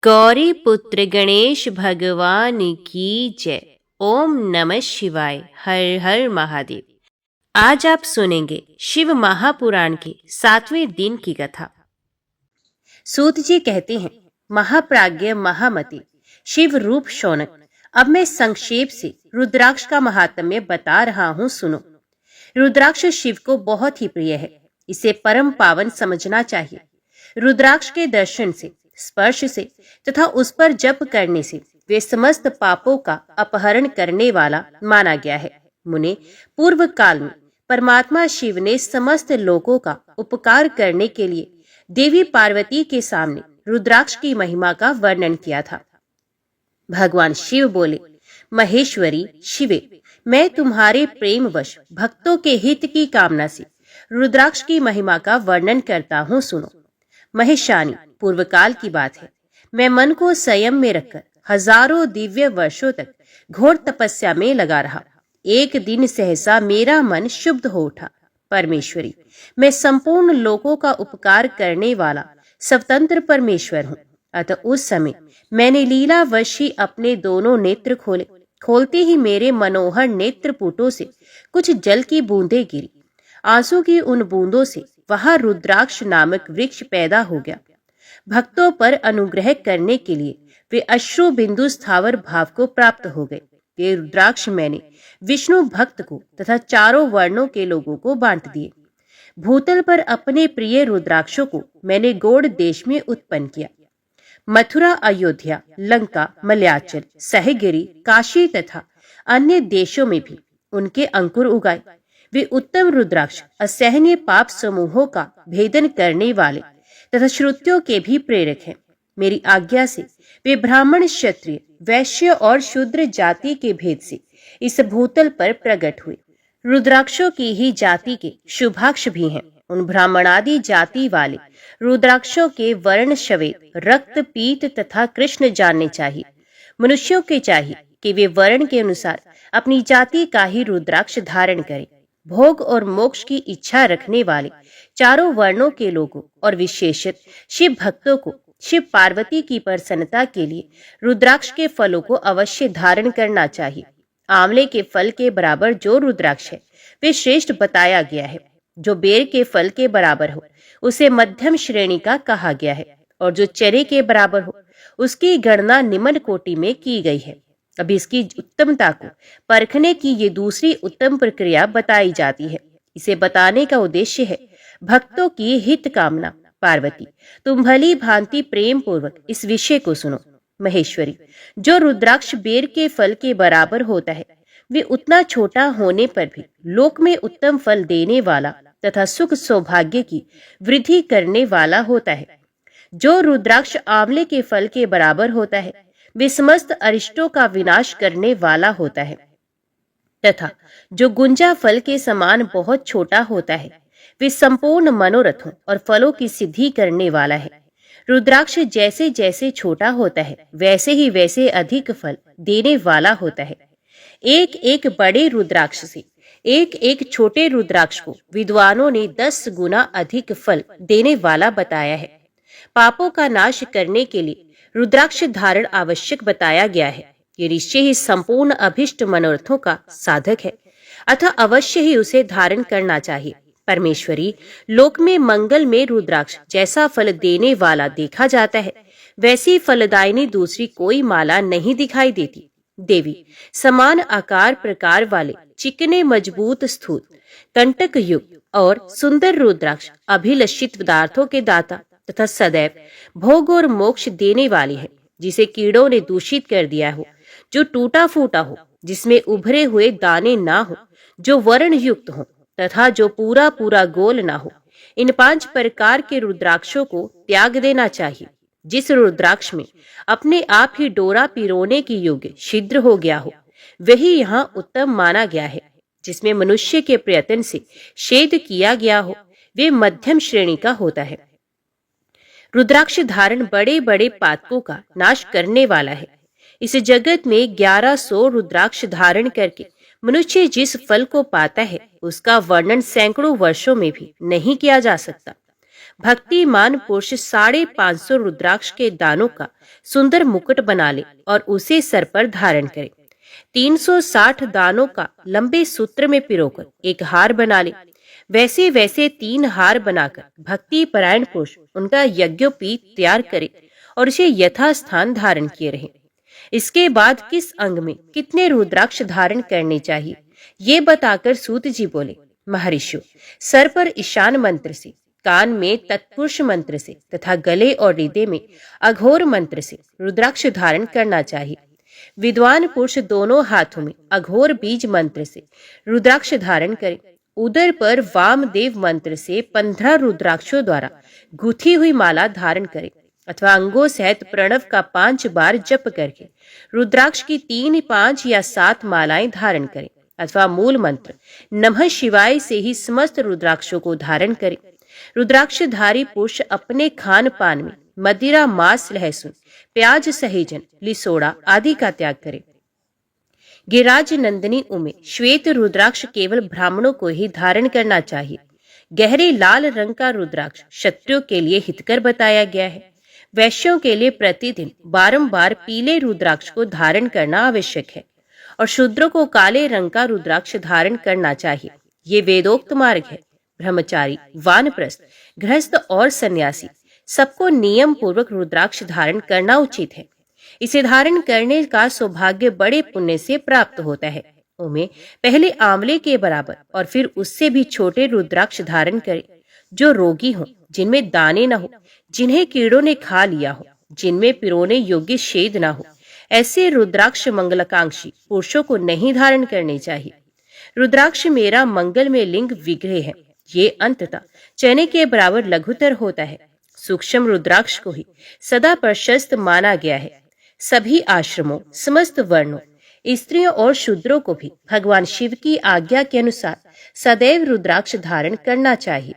गौरी पुत्र गणेश भगवान की जय। ओम नमः शिवाय। हर हर महादेव। आज आप सुनेंगे शिव महापुराण के 7वें दिन की कथा। सूत जी कहते हैं, महाप्राज्ञ महामते शिव रूप शौनक, अब मैं संक्षेप से रुद्राक्ष का महात्म्य बता रहा हूँ, सुनो। रुद्राक्ष शिव को बहुत ही प्रिय है, इसे परम पावन समझना चाहिए। रुद्राक्ष के दर्शन से, स्पर्श से तथा उस पर जप करने से वे समस्त पापों का अपहरण करने वाला माना गया है। मुने, पूर्व काल में परमात्मा शिव ने समस्त लोगों का उपकार करने के लिए देवी पार्वती के सामने रुद्राक्ष की महिमा का वर्णन किया था। भगवान शिव बोले, महेश्वरी शिवे, मैं तुम्हारे प्रेमवश भक्तों के हित की कामना से रुद्राक्ष की महिमा का वर्णन करता हूँ, सुनो। महेशानी, पूर्व काल की बात है। मैं मन को संयम में रखकर हजारों दिव्य वर्षों तक घोर तपस्या में लगा रहा। एक दिन सहसा मेरा मन शुद्ध हो उठा। परमेश्वरी, मैं संपूर्ण लोगों का उपकार करने वाला स्वतंत्र परमेश्वर हूँ। अतः उस समय मैंने लीलावश ही अपने दोनों नेत्र खोले। खोलते ही मेरे मनोहर नेत्रपुटों से कुछ जल की बूंदें गिरी। आंसू की उन बूंदों से वहां रुद्राक्ष नामक वृक्ष पैदा हो गया। भक्तों पर अनुग्रह करने के लिए वे अश्रु बिंदु स्थावर भाव को प्राप्त हो गए। वे रुद्राक्ष मैंने विष्णु भक्त को तथा चारों वर्णों के लोगों को बांट दिए। भूतल पर अपने प्रिय रुद्राक्षों को मैंने गौड़ देश में उत्पन्न किया। मथुरा, अयोध्या, लंका, मलयाचल, सहगिरी, काशी तथा अन्य देशों में भी उनके अंकुर उगाए। वे उत्तम रुद्राक्ष असहनीय पाप समूहों का भेदन करने वाले तथा श्रुतियों के भी प्रेरक हैं। मेरी आज्ञा से वे ब्राह्मण, क्षत्रिय, वैश्य और शूद्र जाति के भेद से इस भूतल पर प्रकट हुए। रुद्राक्षों की ही जाति के शुभाक्ष भी हैं। उन ब्राह्मणादि जाति वाले रुद्राक्षों के वर्ण श्वेत, रक्त, पीत तथा कृष्ण जानने चाहिए। मनुष्यों के चाहिए कि वे वर्ण के अनुसार अपनी जाति का ही रुद्राक्ष धारण करें। भोग और मोक्ष की इच्छा रखने वाले चारों वर्णों के लोगों और विशेषत शिव भक्तों को शिव पार्वती की प्रसन्नता के लिए रुद्राक्ष के फलों को अवश्य धारण करना चाहिए। आंवले के फल के बराबर जो रुद्राक्ष है वे श्रेष्ठ बताया गया है। जो बेर के फल के बराबर हो उसे मध्यम श्रेणी का कहा गया है, और जो चरे के बराबर हो उसकी गणना निम्न कोटि में की गई है। अब इसकी उत्तमता को परखने की ये दूसरी उत्तम प्रक्रिया बताई जाती है। इसे बताने का उद्देश्य है भक्तों की हित कामना। पार्वती, तुम भली भांति प्रेम पूर्वक इस विषय को सुनो। महेश्वरी, जो रुद्राक्ष बेर के फल के बराबर होता है वे उतना छोटा होने पर भी लोक में उत्तम फल देने वाला तथा सुख सौभाग्य की वृद्धि करने वाला होता है। जो रुद्राक्ष आंवले के फल के बराबर होता है वे समस्त अरिष्टों का विनाश करने वाला होता है, तथा जो गुंजा फल के समान बहुत छोटा होता है वे संपूर्ण मनोरथों और फलों की सिद्धि करने वाला है। रुद्राक्ष जैसे जैसे छोटा होता है वैसे ही वैसे अधिक फल देने वाला होता है। एक एक बड़े रुद्राक्ष से एक एक छोटे रुद्राक्ष को विद्वानों ने 10 गुना अधिक फल देने वाला बताया है। पापों का नाश करने के लिए रुद्राक्ष धारण आवश्यक बताया गया है। ये निश्चय ही संपूर्ण अभिष्ट मनोरथों का साधक है, अतः अवश्य ही उसे धारण करना चाहिए। परमेश्वरी, लोक में मंगल में रुद्राक्ष जैसा फल देने वाला देखा जाता है वैसी फलदायिनी दूसरी कोई माला नहीं दिखाई देती। देवी, समान आकार प्रकार वाले चिकने, मजबूत, स्थूल, कंटक युक्त और सुंदर रुद्राक्ष अभिलषित पदार्थों के दाता तथा सदैव भोग और मोक्ष देने वाली है। जिसे कीड़ों ने दूषित कर दिया हो, जो टूटा फूटा हो, जिसमें उभरे हुए दाने ना हो, जो वर्ण युक्त हो तथा जो पूरा पूरा गोल ना हो, इन 5 प्रकार के रुद्राक्षों को त्याग देना चाहिए। जिस रुद्राक्ष में अपने आप ही डोरा पिरोने की योग्य छिद्र हो गया हो वही यहाँ उत्तम माना गया है। जिसमें मनुष्य के प्रयत्न से छेद किया गया हो वे मध्यम श्रेणी का होता है। रुद्राक्ष धारण बड़े बड़े पातकों का नाश करने वाला है। इस जगत में 1100 रुद्राक्ष धारण करके मनुष्य जिस फल को पाता है उसका वर्णन सैकड़ों वर्षों में भी नहीं किया जा सकता। भक्तिमान पुरुष 550 रुद्राक्ष के दानों का सुंदर मुकुट बना ले और उसे सर पर धारण करे। 360 दानों का लंबे सूत्र में पिरोकर एक हार बना ले। वैसे वैसे 3 हार बनाकर भक्ति परायण पुरुष उनका यज्ञोपवीत तैयार करे और उसे यथास्थान धारण किए रहे। इसके बाद किस अंग में कितने रुद्राक्ष धारण करने चाहिए, ये बताकर सूत जी बोले, महर्षियों, सर पर ईशान मंत्र से, कान में तत्पुरुष मंत्र से तथा गले और हृदय में अघोर मंत्र से रुद्राक्ष धारण करना चाहिए। विद्वान पुरुष दोनों हाथों में अघोर बीज मंत्र से रुद्राक्ष धारण करे। उदर पर वामदेव मंत्र से 15 रुद्राक्षों द्वारा गुथी हुई माला धारण करे अथवा अंगों सहित प्रणव का 5 बार जप करके रुद्राक्ष की 3, 5 या 7 मालाएं धारण करें अथवा मूल मंत्र नमः शिवाय से ही समस्त रुद्राक्षों को धारण करें। रुद्राक्षधारी पुरुष अपने खान पान में मदिरा, मांस, लहसुन, प्याज, सहेजन, लिसोड़ा आदि का त्याग करे। गिरिराज नंदिनी उमे श्वेत रुद्राक्ष केवल ब्राह्मणों को ही धारण करना चाहिए। गहरे लाल रंग का रुद्राक्ष क्षत्रियों के लिए हितकर बताया गया है। वैश्यों के लिए प्रतिदिन बारंबार पीले रुद्राक्ष को धारण करना आवश्यक है और शूद्रों को काले रंग का रुद्राक्ष धारण करना चाहिए। ये वेदोक्त मार्ग है। ब्रह्मचारी, वानप्रस्थ, गृहस्थ और सन्यासी सबको नियम पूर्वक रुद्राक्ष धारण करना उचित है। इसे धारण करने का सौभाग्य बड़े पुण्य से प्राप्त होता है। उनमें पहले आंवले के बराबर और फिर उससे भी छोटे रुद्राक्ष धारण करें। जो रोगी हो, जिनमें दाने न हो, जिन्हें कीड़ों ने खा लिया हो, जिनमें पिरोने योग्य छेद न हो, ऐसे रुद्राक्ष मंगलाकांक्षी पुरुषों को नहीं धारण करने चाहिए। रुद्राक्ष मेरा मंगल में लिंग विग्रह है। ये अंततः चने के बराबर लघुतर होता है। सूक्ष्म रुद्राक्ष को ही सदा प्रशस्त माना गया है। सभी आश्रमों, समस्त वर्णों, स्त्रियों और शूद्रों को भी भगवान शिव की आज्ञा के अनुसार सदैव रुद्राक्ष धारण करना चाहिए।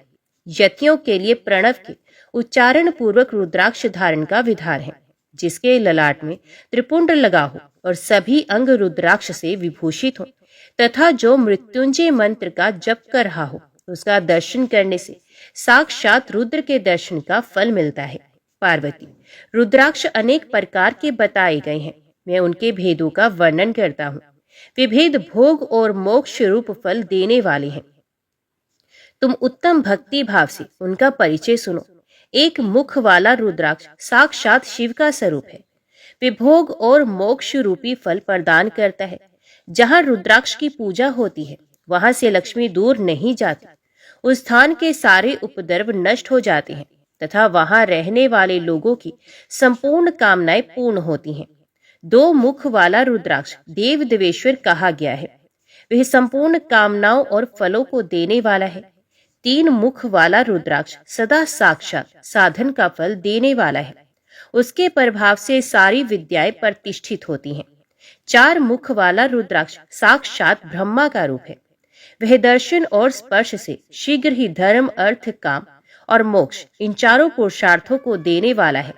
यतियों के लिए प्रणव के उच्चारण पूर्वक रुद्राक्ष धारण का विधान है। जिसके ललाट में त्रिपुंड लगा हो और सभी अंग रुद्राक्ष से विभूषित हो तथा जो मृत्युंजय मंत्र का जप कर रहा हो, उसका दर्शन करने से साक्षात रुद्र के दर्शन का फल मिलता है। पार्वती, रुद्राक्ष अनेक प्रकार के बताए गए हैं। मैं उनके भेदों का वर्णन करता हूँ। वे भेद भोग और मोक्ष रूप फल देने वाले हैं। तुम उत्तम भक्ति भाव से उनका परिचय सुनो। एक मुख वाला रुद्राक्ष साक्षात शिव का स्वरूप है। वे भोग और मोक्ष रूपी फल प्रदान करता है। जहाँ रुद्राक्ष की पूजा होती है, वहां से लक्ष्मी दूर नहीं जाती। उस स्थान के सारे उपद्रव नष्ट हो जाते हैं तथा वहां रहने वाले लोगों की संपूर्ण कामनाएं पूर्ण होती हैं। 2 मुख वाला रुद्राक्ष देव देवेश्वर कहा गया है। वह संपूर्ण कामनाओं और फलों को देने वाला है। 3 मुख वाला रुद्राक्ष सदा साक्षात साधन का फल देने वाला है। उसके प्रभाव से सारी विद्याएं प्रतिष्ठित होती हैं। 4 मुख वाला रुद्राक्ष साक्षात ब्रह्मा का रूप है। वह दर्शन और स्पर्श से शीघ्र ही धर्म, अर्थ, काम और मोक्ष इन चारों पुरुषार्थों को देने वाला है।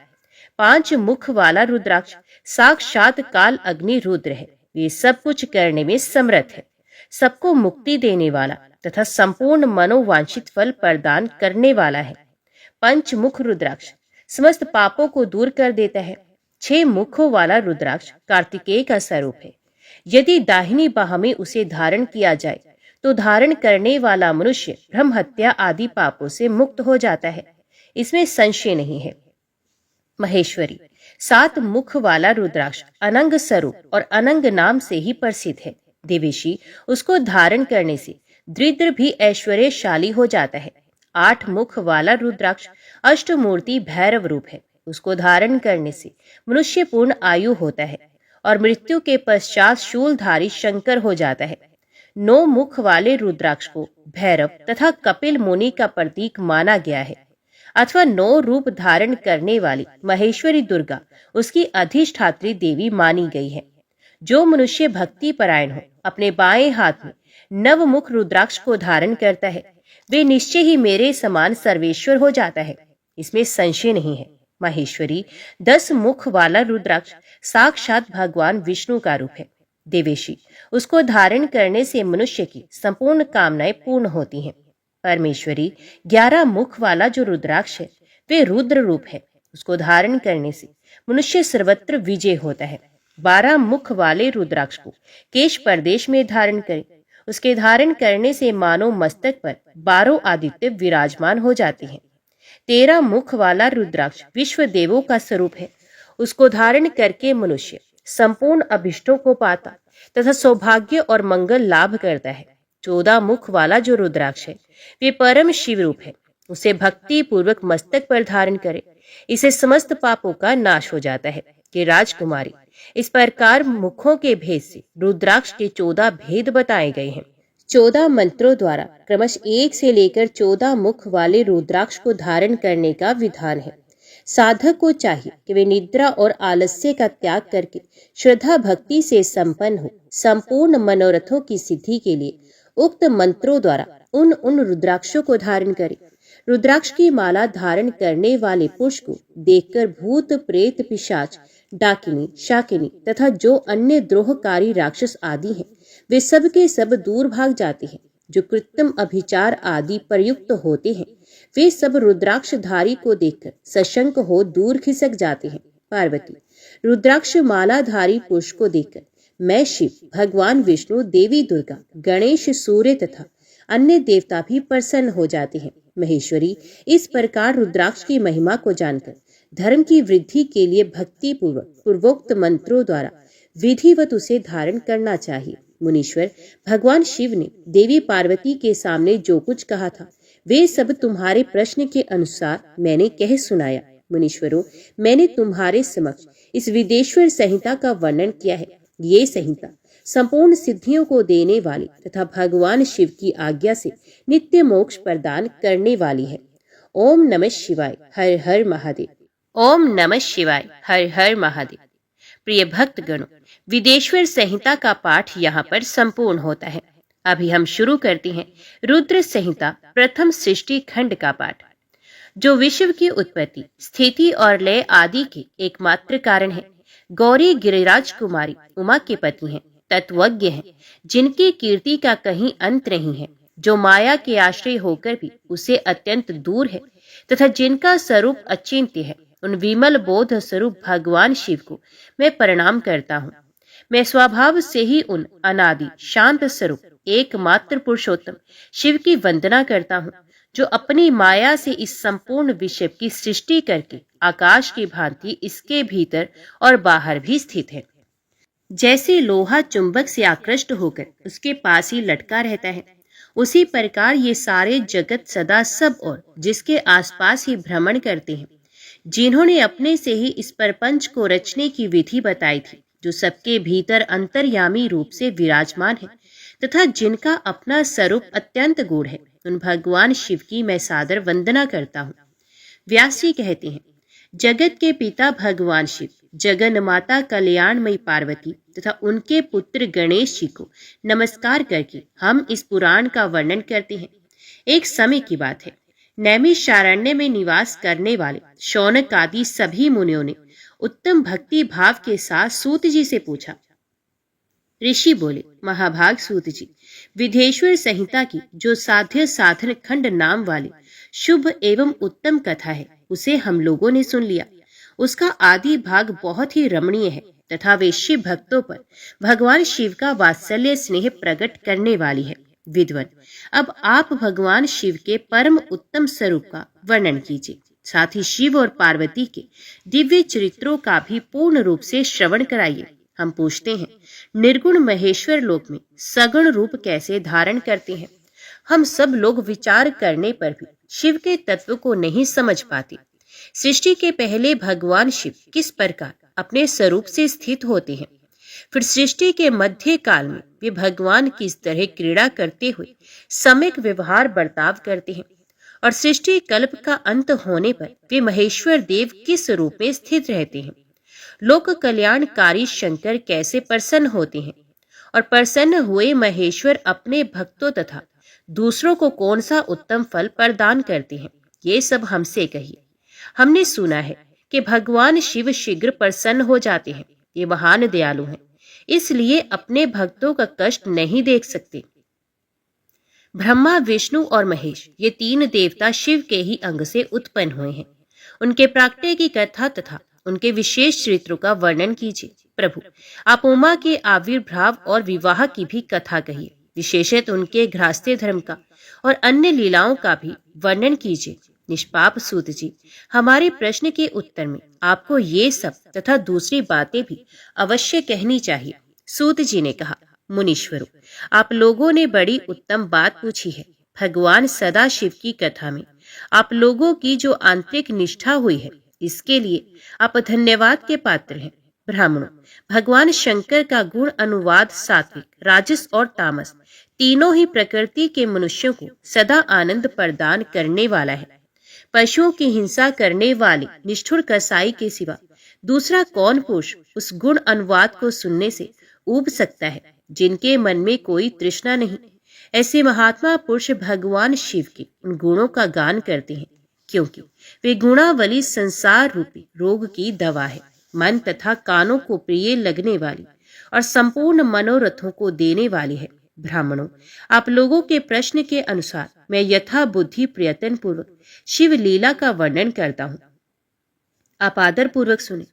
5 मुख वाला रुद्राक्ष साक्षात काल अग्नि रुद्र है। वे सब कुछ करने में समर्थ है। सबको मुक्ति देने वाला तथा संपूर्ण मनोवांछित फल प्रदान करने वाला है। 5 मुख रुद्राक्ष समस्त पापों को दूर कर देता है। 6 मुखों वाला रुद्राक्ष कार्तिकेय का स्वरूप है। यदि दाहिनी बाह में उसे धारण किया जाए तो धारण करने वाला मनुष्य ब्रह्म हत्या आदि पापों से मुक्त हो जाता है। इसमें संशय नहीं है। महेश्वरी, 7 मुख वाला रुद्राक्ष अनंग स्वरूप और अनंग नाम से ही प्रसिद्ध है। देवेशी, उसको धारण करने से दरिद्र भी ऐश्वर्यशाली हो जाता है। 8 मुख वाला रुद्राक्ष अष्टमूर्ति भैरव रूप है। उसको धारण करने से मनुष्य पूर्ण आयु होता है और मृत्यु के पश्चात शूलधारी शंकर हो जाता है। 9 मुख वाले रुद्राक्ष को भैरव तथा कपिल मुनि का प्रतीक माना गया है अथवा 9 रूप धारण करने वाली महेश्वरी दुर्गा उसकी अधिष्ठात्री देवी मानी गई है। जो मनुष्य भक्ति परायण हो, अपने बाएं हाथ में 9 मुख रुद्राक्ष को धारण करता है, वे निश्चय ही मेरे समान सर्वेश्वर हो जाता है। इसमें संशय नहीं है। महेश्वरी, 10 मुख वाला रुद्राक्ष साक्षात भगवान विष्णु का रूप है। देवेशी, उसको धारण करने से मनुष्य की संपूर्ण कामनाएं पूर्ण होती हैं। परमेश्वरी 11 मुख वाला जो रुद्राक्ष है वे रुद्र रूप है। उसको धारण करने से मनुष्य सर्वत्र विजय होता है। 12 मुख वाले रुद्राक्ष को केश प्रदेश में धारण करे। उसके धारण करने से मानव मस्तक पर 12 आदित्य विराजमान हो जाते हैं। 13 मुख वाला रुद्राक्ष विश्व देवों का स्वरूप है। उसको धारण करके मनुष्य संपूर्ण अभिष्टों को पाता तथा सौभाग्य और मंगल लाभ करता है। 14 मुख वाला जो रुद्राक्ष है वे परम शिव रूप है। उसे भक्ति पूर्वक मस्तक पर धारण करे, इसे समस्त पापों का नाश हो जाता है। कि राजकुमारी, इस प्रकार मुखों के भेद से रुद्राक्ष के 14 भेद बताए गए हैं। 14 मंत्रों द्वारा क्रमश 1 से लेकर 14 मुख वाले रुद्राक्ष को धारण करने का विधान है। साधक को चाहिए कि वे निद्रा और आलस्य का त्याग करके श्रद्धा भक्ति से संपन्न हो संपूर्ण मनोरथों की सिद्धि के लिए उक्त मंत्रों द्वारा उन रुद्राक्षों को धारण करे। रुद्राक्ष की माला धारण करने वाले पुरुष को देखकर भूत प्रेत पिशाच डाकिनी शाकिनी तथा जो अन्य द्रोहकारी राक्षस आदि हैं वे सब के सब दूर भाग जाते हैं। जो कृत्रिम अभिचार आदि प्रयुक्त होते हैं वे सब रुद्राक्षधारी को देखकर सशंक हो दूर खिसक जाते हैं। पार्वती, रुद्राक्ष मालाधारी पुरुष को देखकर मैं शिव, भगवान विष्णु, देवी दुर्गा, गणेश, सूर्य तथा अन्य देवता भी प्रसन्न हो जाते हैं। महेश्वरी, इस प्रकार रुद्राक्ष की महिमा को जानकर धर्म की वृद्धि के लिए भक्ति पूर्वक पूर्वोक्त मंत्रों द्वारा विधिवत उसे धारण करना चाहिए। मुनीश्वर, भगवान शिव ने देवी पार्वती के सामने जो कुछ कहा था वे सब तुम्हारे प्रश्न के अनुसार मैंने कह सुनाया। मुनीश्वरों, मैंने तुम्हारे समक्ष इस विदेश्वर संहिता का वर्णन किया है। ये संहिता संपूर्ण सिद्धियों को देने वाली तथा भगवान शिव की आज्ञा से नित्य मोक्ष प्रदान करने वाली है। ओम नमः शिवाय, हर हर महादेव। ओम नमः शिवाय, हर हर महादेव। प्रिय भक्तगणों, विदेश्वर संहिता का पाठ यहाँ पर संपूर्ण होता है। अभी हम शुरू करते हैं रुद्र संहिता प्रथम सृष्टि खंड का पाठ, जो विश्व की उत्पत्ति, स्थिति और लय आदि के एकमात्र कारण है। गौरी गिरिराज कुमारी उमा के पति हैं, तत्वज्ञ हैं, जिनकी कीर्ति का कहीं अंत नहीं है, जो माया के आश्रय होकर भी उसे अत्यंत दूर है तथा जिनका स्वरूप अचिंत्य है। उन विमल बोध स्वरूप भगवान शिव को मैं प्रणाम करता हूँ। मैं स्वभाव से ही उन अनादि शांत स्वरूप एकमात्र पुरुषोत्तम शिव की वंदना करता हूँ, जो अपनी माया से इस संपूर्ण विश्व की सृष्टि करके आकाश की भांति इसके भीतर और बाहर भी स्थित है। जैसे लोहा चुंबक से आकृष्ट होकर उसके पास ही लटका रहता है, उसी प्रकार ये सारे जगत सदा सब और जिसके आसपास ही भ्रमण करते हैं। जिन्होंने अपने से ही इस प्रपंच को रचने की विधि बताई थी, जो सबके भीतर अंतर्यामी रूप से विराजमान है तथा जिनका अपना स्वरूप अत्यंत गूढ़ है, उन भगवान शिव की मैं सादर वंदना करता हूँ। व्यास जी कहते हैं, जगत के पिता भगवान शिव, जगन माता कल्याणमयी पार्वती तथा उनके पुत्र गणेश जी को नमस्कार करके हम इस पुराण का वर्णन करते हैं। एक समय की बात है, नैमिषारण्य में निवास करने वाले शौनक आदि सभी मुनियों ने उत्तम भक्ति भाव के साथ सूत जी से पूछा। ऋषि बोले, महाभाग सूत जी, विदेश्वर संहिता की जो साध्य साधन खंड नाम वाली शुभ एवं उत्तम कथा है, उसे हम लोगों ने सुन लिया। उसका आदि भाग बहुत ही रमणीय है तथा वे शिव भक्तों पर भगवान शिव का वात्सल्य स्नेह प्रकट करने वाली है। विद्वान, अब आप भगवान शिव के परम उत्तम स्वरूप का वर्णन कीजिए, साथ ही शिव और पार्वती के दिव्य चरित्रों का भी पूर्ण रूप से श्रवण कराइए। हम पूछते हैं, निर्गुण महेश्वर लोक में सगुण रूप कैसे धारण करते हैं? हम सब लोग विचार करने पर भी शिव के तत्व को नहीं समझ पाते। सृष्टि के पहले भगवान शिव किस प्रकार अपने स्वरूप से स्थित होते हैं, फिर सृष्टि के मध्य काल में वे भगवान किस तरह क्रीड़ा करते हुए सम्यक व्यवहार बर्ताव करते हैं, और सृष्टि कल्प का अंत होने पर वे महेश्वर देव किस रूप में स्थित रहते हैं। लोक कल्याणकारी शंकर कैसे प्रसन्न होते हैं, और प्रसन्न हुए महेश्वर अपने भक्तों तथा दूसरों को कौन सा उत्तम फल प्रदान करते हैं, ये सब हमसे कहिए। हमने सुना है कि भगवान शिव शीघ्र प्रसन्न हो जाते हैं। ये महान दयालु हैं, इसलिए अपने भक्तों का कष्ट नहीं देख सकते। ब्रह्मा, विष्णु और महेश ये तीन देवता शिव के ही अंग से उत्पन्न हुए हैं। उनके प्राकट्य की कथा तथा उनके विशेष चरित्रों का वर्णन कीजिए। प्रभु, आप उमा के आविर्भाव और विवाह की भी कथा कहिए। विशेषत उनके गृहस्थ्य धर्म का और अन्य लीलाओं का भी वर्णन कीजिए। निष्पाप सूत जी, हमारे प्रश्न के उत्तर में आपको ये सब तथा दूसरी बातें भी अवश्य कहनी चाहिए। सूत जी ने कहा, मुनीश्वरों, आप लोगों ने बड़ी उत्तम बात पूछी है। भगवान सदाशिव की कथा में आप लोगों की जो आंतरिक निष्ठा हुई है, इसके लिए आप धन्यवाद के पात्र हैं। ब्राह्मणों, भगवान शंकर का गुण अनुवाद सात्विक, राजस और तामस तीनों ही प्रकृति के मनुष्यों को सदा आनंद प्रदान करने वाला है। पशुओं की हिंसा करने वाले निष्ठुर कसाई के सिवा दूसरा कौन पुरुष उस गुण अनुवाद को सुनने से ऊब सकता है, जिनके मन में कोई तृष्णा नहीं। ऐसे महात्मा पुरुष भगवान शिव के उन गुणों का गान करते हैं, क्योंकि वे गुणावली संसार रूपी रोग की दवा है। मन तथा कानों को प्रिय लगने वाली और संपूर्ण मनोरथों को देने वाली है। ब्राह्मणों, आप लोगों के प्रश्न के अनुसार मैं यथा बुद्धि प्रयत्न पूर्वक शिव लीला का वर्णन करता हूँ। आप आदर पूर्वक सुने।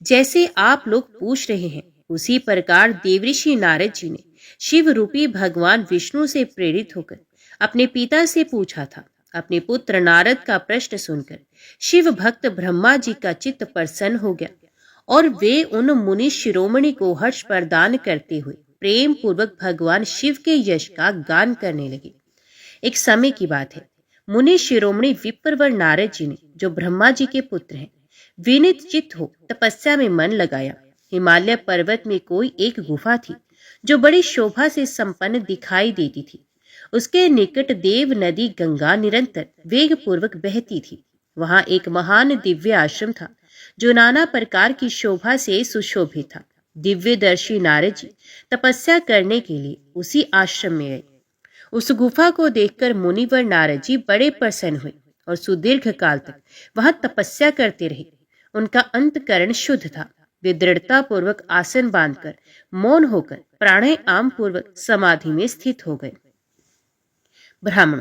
जैसे आप लोग पूछ रहे हैं, उसी प्रकार देवऋषि नारद जी ने शिव रूपी भगवान विष्णु से प्रेरित होकर अपने पिता से पूछा था। अपने पुत्र नारद का प्रश्न सुनकर शिव भक्त ब्रह्मा जी का चित्त प्रसन्न हो गया और वे उन मुनि शिरोमणि को हर्ष प्रदान करते हुए प्रेम पूर्वक भगवान शिव के यश का गान करने लगे। एक समय की बात है, मुनि शिरोमणि विप्रवर नारद जी ने, जो ब्रह्मा जी के पुत्र हैं, विनीत चित्त हो तपस्या में मन लगाया। हिमालय पर्वत में कोई एक गुफा थी जो बड़ी शोभा से संपन्न दिखाई देती थी। उसके निकट देव नदी गंगा निरंतर वेग पूर्वक बहती थी। वहां एक महान दिव्य आश्रम था जो नाना प्रकार की शोभा से सुशोभित था। दिव्यदर्शी नारद जी तपस्या करने के लिए उसी आश्रम में गए। उस गुफा को देखकर मुनिवर नारद जी बड़े प्रसन्न हुए और सुदीर्घ काल तक वहां तपस्या करते रहे। उनका अंतकरण शुद्ध था। वे दृढ़ता पूर्वक आसन बांधकर मौन होकर प्राणायाम पूर्वक समाधि में स्थित हो गए। ब्राह्मण,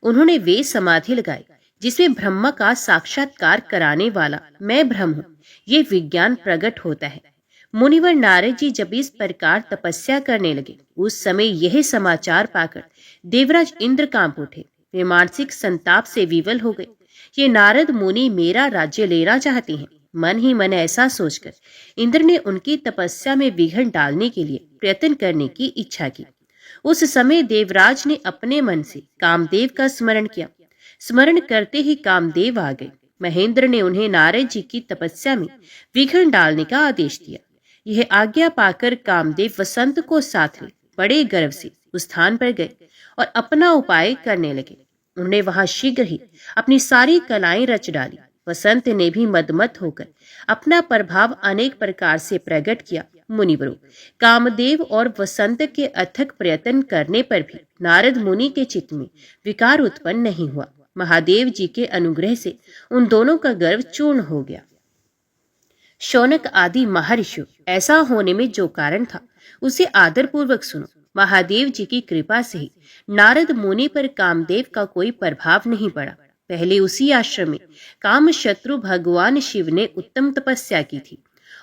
उन्होंने वे समाधि लगाई जिसमें ब्रह्म का साक्षात्कार कराने वाला मैं ब्रह्म हूं, ये विज्ञान प्रकट होता है। मुनिवर नारद जी जब इस प्रकार तपस्या करने लगे, उस समय यह समाचार पाकर देवराज इंद्र कांप उठे। वे मानसिक संताप से विवल हो गए। ये नारद मुनि मेरा राज्य लेना चाहते हैं। मन ही मन ऐसा सोचकर इंद्र ने उनकी तपस्या में विघ्न डालने के लिए प्रयत्न करने की इच्छा की। उस समय देवराज ने अपने मन से कामदेव का स्मरण किया। स्मरण करते ही कामदेव आ गए। महेंद्र ने उन्हें नारद जी की तपस्या में विघ्न डालने का आदेश दिया। यह आज्ञा पाकर कामदेव वसंत को साथ ले बड़े गर्व से उस स्थान पर गए और अपना उपाय करने लगे। उन्होंने वहां शीघ्र ही अपनी सारी कलाएं रच डाली। वसंत ने भी मदमत होकर अपना प्रभाव अनेक प्रकार से प्रकट किया। मुनिवरों, कामदेव और वसंत के अथक प्रयत्न करने पर भी नारद मुनि के चित्त में विकार उत्पन्न नहीं हुआ। महादेव जी के अनुग्रह से उन दोनों का गर्व चूर्ण हो गया। शौनक आदि महर्षियों, ऐसा होने में जो कारण था उसे आदर पूर्वक सुनो। महादेव जी की कृपा से ही नारद मुनि पर कामदेव का कोई प्रभाव नहीं पड़ा। पहले उसी आश्रम में काम शत्रु भगवान शिव ने उत्तम तपस्या की थी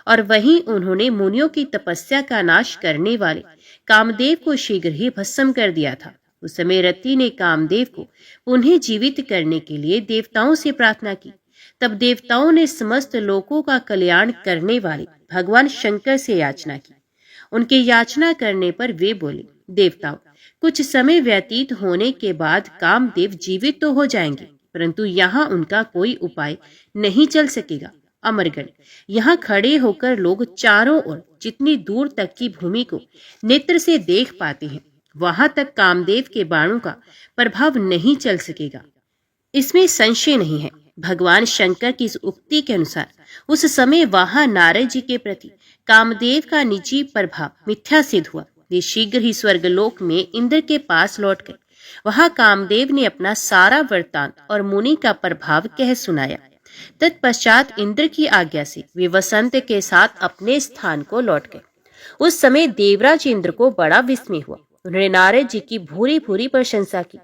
और वहीं उन्होंने मुनियों की तपस्या का नाश करने वाले कामदेव को शीघ्र ही भस्म कर दिया था। उस समय रति ने कामदेव को पुनः जीवित करने के लिए देवताओं से प्रार्थना की। तब देवताओं ने समस्त लोकों का कल्याण करने वाले भगवान शंकर से याचना की। उनके याचना करने पर वे बोले, देवताओं, कुछ समय व्यतीत होने के बाद कामदेव जीवित तो हो जाएंगे, परंतु यहाँ उनका कोई उपाय नहीं चल सकेगा। अमरगण, यहाँ खड़े होकर लोग चारों ओर जितनी दूर तक की भूमि को नेत्र से देख पाते हैं, वहां तक कामदेव के बाणों का प्रभाव नहीं चल सकेगा। इसमें संशय नहीं है। भगवान शंकर की इस उक्ति के अनुसार उस समय वहां नारद जी के प्रति कामदेव का निजी प्रभाव मिथ्या सिद्ध हुआ। वे शीघ्र ही स्वर्गलोक में इंद्र के पास लौट गए। वहां कामदेव ने अपना सारा वृत्तांत और मुनि का प्रभाव कह सुनाया। तत्पश्चात इंद्र की आज्ञा से वे वसंत के साथ अपने स्थान को लौट गए। उस समय देवराज इंद्र को बड़ा विस्मय हुआ। उन्होंने नारद जी की भूरी भूरी प्रशंसा की,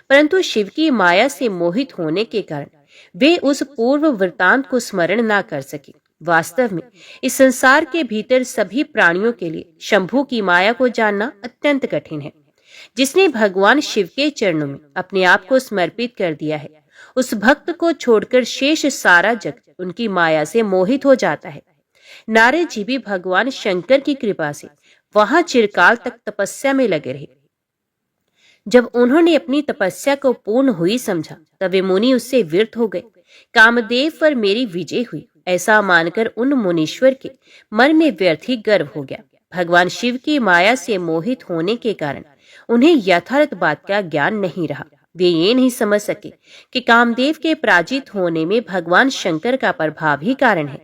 परंतु शिव की माया से मोहित होने के कारण वे उस पूर्व वृतांत को स्मरण ना कर सके। वास्तव में इस संसार के भीतर सभी प्राणियों के लिए शंभु की माया को जानना अत्यंत कठिन है। जिसने भगवान शिव के चरणों में अपने आप को समर्पित कर दिया है, उस भक्त को छोड़कर शेष सारा जगत उनकी माया से मोहित हो जाता है। नारद जी भी भगवान शंकर की कृपा से वहां चिरकाल तक तपस्या में लगे रहे। जब उन्होंने अपनी तपस्या को पूर्ण हुई समझा, तब वे मुनि उससे विरत हो गए। कामदेव पर मेरी विजय हुई, ऐसा मानकर उन मुनीश्वर के मन में व्यर्थ ही गर्व हो गया। भगवान शिव की माया से मोहित होने के कारण उन्हें यथार्थ बात का ज्ञान नहीं रहा। वे ये नहीं समझ सके कि कामदेव के पराजित होने में भगवान शंकर का प्रभाव ही कारण है।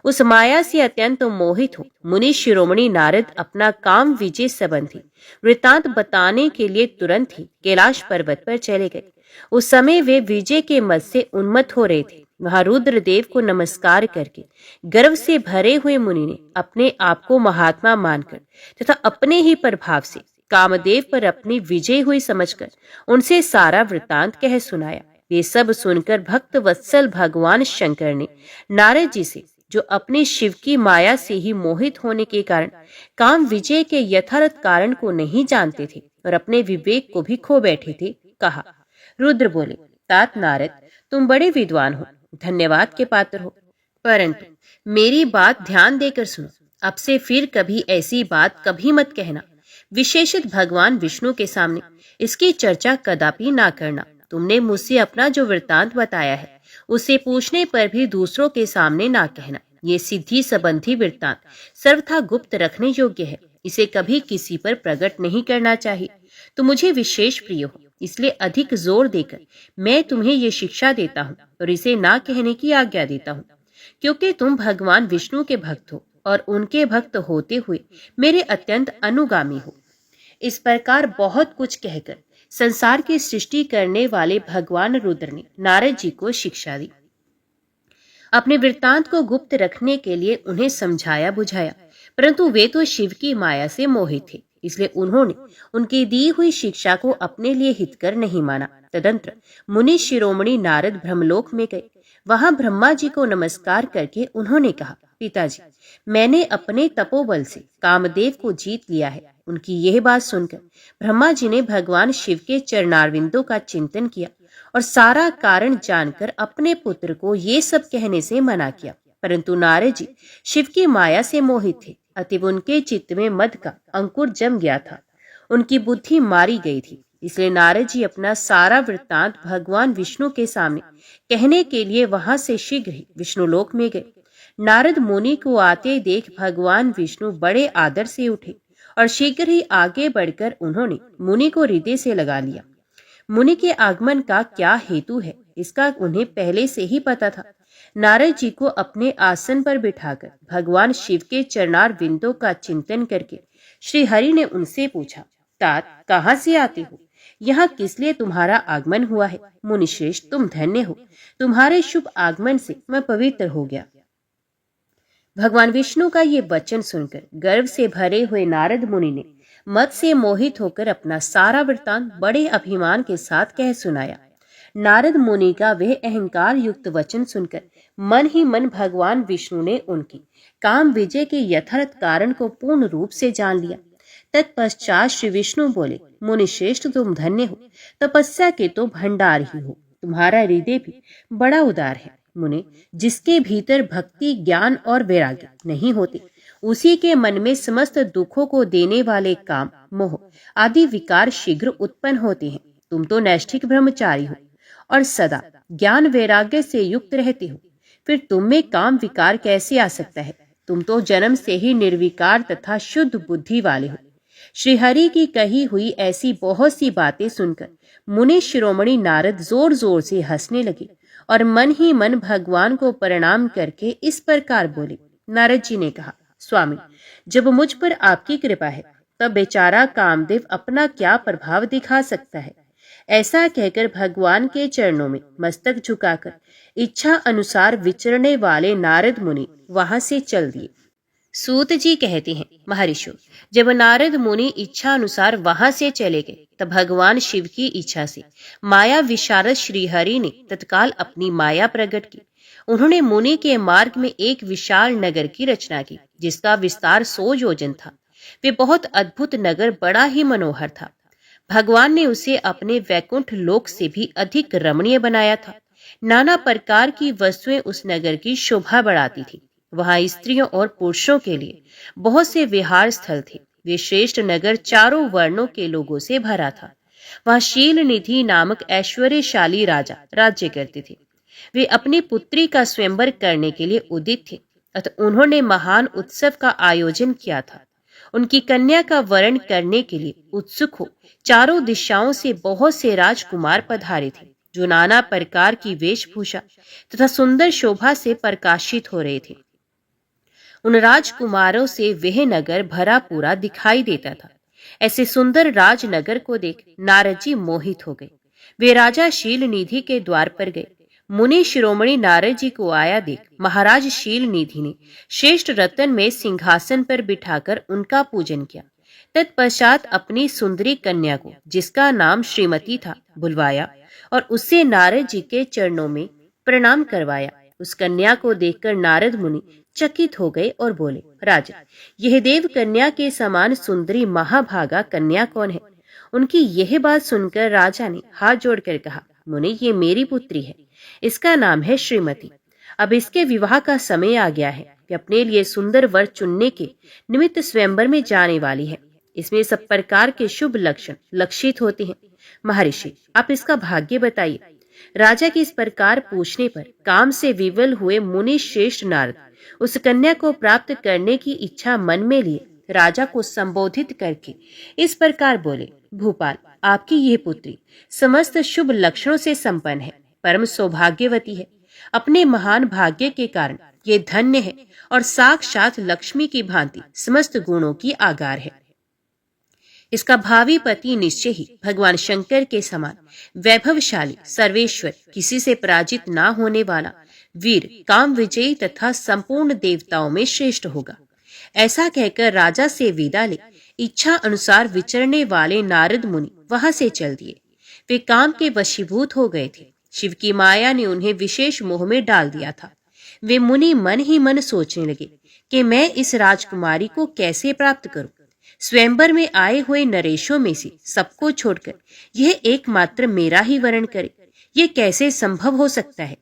उस माया से अत्यंत मोहित हो मुनि शिरोमणि नारद अपना काम विजय संबंधी वृतांत बताने के लिए तुरंत ही कैलाश पर्वत पर चले गए। उस समय वे विजय के मद से उन्मत्त हो रहे थे। वहां रुद्रदेव को नमस्कार करके गर्व से भरे हुए मुनि ने अपने आप को महात्मा मानकर तथा अपने ही प्रभाव से कामदेव पर अपनी विजय हुई समझकर उनसे सारा वृतांत कह सुनाया। ये सब सुनकर भक्त वत्सल भगवान शंकर ने नारद जी से, जो अपने शिव की माया से ही मोहित होने के कारण काम विजय के यथार्थ कारण को नहीं जानते थे और अपने विवेक को भी खो बैठे थे, कहा। रुद्र बोले, तात नारद, तुम बड़े विद्वान हो, धन्यवाद के पात्र हो, परंतु मेरी बात ध्यान देकर सुनो। अब से फिर कभी ऐसी बात कभी मत कहना। विशेषत भगवान विष्णु के सामने इसकी चर्चा कदापि ना करना। तुमने मुझसे अपना जो वृत्तांत बताया है, उसे पूछने पर भी दूसरों के सामने ना कहना। ये सिद्धि संबंधी वृत्तांत सर्वथा गुप्त रखने योग्य है। इसे कभी किसी पर प्रकट नहीं करना चाहिए। तो मुझे विशेष प्रिय हो, इसलिए अधिक जोर देकर मैं तुम्हें ये शिक्षा देता हूँ और इसे ना कहने की आज्ञा देता हूँ, क्योंकि तुम भगवान विष्णु के भक्त हो और उनके भक्त होते हुए मेरे अत्यंत अनुगामी हो। इस प्रकार बहुत कुछ कहकर संसार की सृष्टि करने वाले भगवान रुद्र ने नारद जी को शिक्षा दी। अपने वृत्तांत को गुप्त रखने के लिए उन्हें समझाया बुझाया, परंतु वे तो शिव की माया से मोहित थे, इसलिए उन्होंने उनकी दी हुई शिक्षा को अपने लिए हितकर नहीं माना। तदंतर मुनि शिरोमणि नारद ब्रह्मलोक में गए। वहां ब्रह्मा जी को नमस्कार करके उन्होंने कहा, पिताजी, मैंने अपने तपोबल से कामदेव को जीत लिया है। उनकी यह बात सुनकर ब्रह्मा जी ने भगवान शिव के चरणारविंदों का चिंतन किया और सारा कारण जानकर अपने पुत्र को ये सब कहने से मना किया। परंतु नारद जी शिव की माया से मोहित थे, अतः उनके चित्त में मद का अंकुर जम गया था, उनकी बुद्धि मारी गई थी। इसलिए नारद जी अपना सारा वृत्तांत भगवान विष्णु के सामने कहने के लिए वहां से शीघ्र ही विष्णुलोक में गए। नारद मुनि को आते देख भगवान विष्णु बड़े आदर से उठे और शीघ्र ही आगे बढ़कर उन्होंने मुनि को हृदय से लगा लिया। मुनि के आगमन का क्या हेतु है, इसका उन्हें पहले से ही पता था। नारद जी को अपने आसन पर बिठाकर भगवान शिव के चरणार बिंदों का चिंतन करके श्री हरि ने उनसे पूछा, तात, कहाँ से आते हो? यहाँ किस लिए तुम्हारा आगमन हुआ है? मुनिश्रेष्ठ, तुम धन्य हो, तुम्हारे शुभ आगमन से मैं पवित्र हो गया। भगवान विष्णु का ये वचन सुनकर गर्व से भरे हुए नारद मुनि ने मद से मोहित होकर अपना सारा वृत्तांत बड़े अभिमान के साथ कह सुनाया। नारद मुनि का वह अहंकार युक्त वचन सुनकर मन ही मन भगवान विष्णु ने उनकी काम विजय के यथार्थ कारण को पूर्ण रूप से जान लिया। तत्पश्चात श्री विष्णु बोले, मुनिश्रेष्ठ, तुम धन्य हो, तपस्या के तो भंडार ही हो, तुम्हारा हृदय भी बड़ा उदार है। मुने, जिसके भीतर भक्ति, ज्ञान और वैराग्य नहीं होते, उसी के मन में समस्त दुखों को देने वाले काम, मोह आदि विकार शीघ्र उत्पन्न होते हैं। तुम तो नैष्ठिक ब्रह्मचारी हो और सदा ज्ञान वैराग्य से युक्त रहते हो, फिर तुम में काम विकार कैसे आ सकता है? तुम तो जन्म से ही निर्विकार तथा शुद्ध बुद्धि वाले हो। श्री हरि की कही हुई ऐसी बहुत सी बातें सुनकर मुनि शिरोमणि नारद जोर जोर से हंसने लगे और मन ही मन भगवान को प्रणाम करके इस प्रकार बोले। नारद जी ने कहा, स्वामी, जब मुझ पर आपकी कृपा है, तब बेचारा कामदेव अपना क्या प्रभाव दिखा सकता है? ऐसा कहकर भगवान के चरणों में मस्तक झुकाकर इच्छा अनुसार विचरने वाले नारद मुनि वहां से चल दिए। सूत जी कहते हैं, महर्षियों, जब नारद मुनि इच्छा अनुसार वहां से चले गए तब भगवान शिव की इच्छा से माया विशारद श्रीहरि ने तत्काल अपनी माया प्रकट की। उन्होंने मुनि के मार्ग में एक विशाल नगर की रचना की जिसका विस्तार 100 योजन था। वे बहुत अद्भुत नगर बड़ा ही मनोहर था। भगवान ने उसे अपने वैकुंठ लोक से भी अधिक रमणीय बनाया था। नाना प्रकार की वस्तुएं उस नगर की शोभा बढ़ाती थी। वहां स्त्रियों और पुरुषों के लिए बहुत से विहार स्थल थे। वे श्रेष्ठ नगर चारों वर्णों के लोगों से भरा था। वहां शील निधि नामक ऐश्वर्यशाली राजा राज्य करते थे। वे अपनी पुत्री का स्वयंवर करने के लिए उदित थे, अतः उन्होंने महान उत्सव का आयोजन किया था। उनकी कन्या का वरण करने के लिए उत्सुक हो चारों दिशाओं से बहुत से राजकुमार पधारे थे, जो नाना प्रकार की वेशभूषा तथा सुंदर शोभा से प्रकाशित हो रहे थे। उन राजकुमारों से वह नगर भरा पूरा दिखाई देता था। ऐसे सुंदर राजनगर को देख नारद जी मोहित हो गए। वे राजा शील निधि के द्वार पर गए। मुनि शिरोमणि नारद जी को आया देख महाराज शील निधि ने श्रेष्ठ रत्न में सिंहासन पर बिठाकर उनका पूजन किया। तत्पश्चात अपनी सुंदरी कन्या को, जिसका नाम श्रीमती था, बुलवाया और उससे नारद जी के चरणों में प्रणाम करवाया। उस कन्या को देखकर नारद मुनि चकित हो गए और बोले, राजा, यह देव कन्या के समान सुंदरी महाभागा कन्या कौन है? उनकी यह बात सुनकर राजा ने हाथ जोड़कर कहा, मुनि, ये मेरी पुत्री है। इसका नाम है श्रीमती। अब इसके विवाह का समय आ गया है। वे अपने लिए सुंदर वर चुनने के निमित्त स्वयंवर में जाने वाली है। इसमें सब प्रकार के शुभ लक्षण लक्षित होते हैं। महर्षि, आप इसका भाग्य बताइए। राजा के इस प्रकार पूछने पर काम से विवल हुए मुनि श्रेष्ठ नारद उस कन्या को प्राप्त करने की इच्छा मन में लिए राजा को संबोधित करके इस प्रकार बोले, भूपाल, आपकी यह पुत्री समस्त शुभ लक्षणों से संपन्न है, परम सौभाग्यवती है। अपने महान भाग्य के कारण ये धन्य है और साक्षात लक्ष्मी की भांति समस्त गुणों की आगार है। इसका भावी पति निश्चय ही भगवान शंकर के समान वैभवशाली, सर्वेश्वर, किसी से पराजित ना होने वाला, वीर, काम विजयी तथा संपूर्ण देवताओं में श्रेष्ठ होगा। ऐसा कहकर राजा से विदा ले इच्छा अनुसार विचरने वाले नारद मुनि वहां से चल दिए। वे काम के वशीभूत हो गए थे। शिव की माया ने उन्हें विशेष मोह में डाल दिया था। वे मुनि मन ही मन सोचने लगे कि मैं इस राजकुमारी को कैसे प्राप्त करूं। स्वयंवर में आए हुए नरेशों में से सबको छोड़कर यह एकमात्र मेरा ही वरण करे, ये कैसे संभव हो सकता है?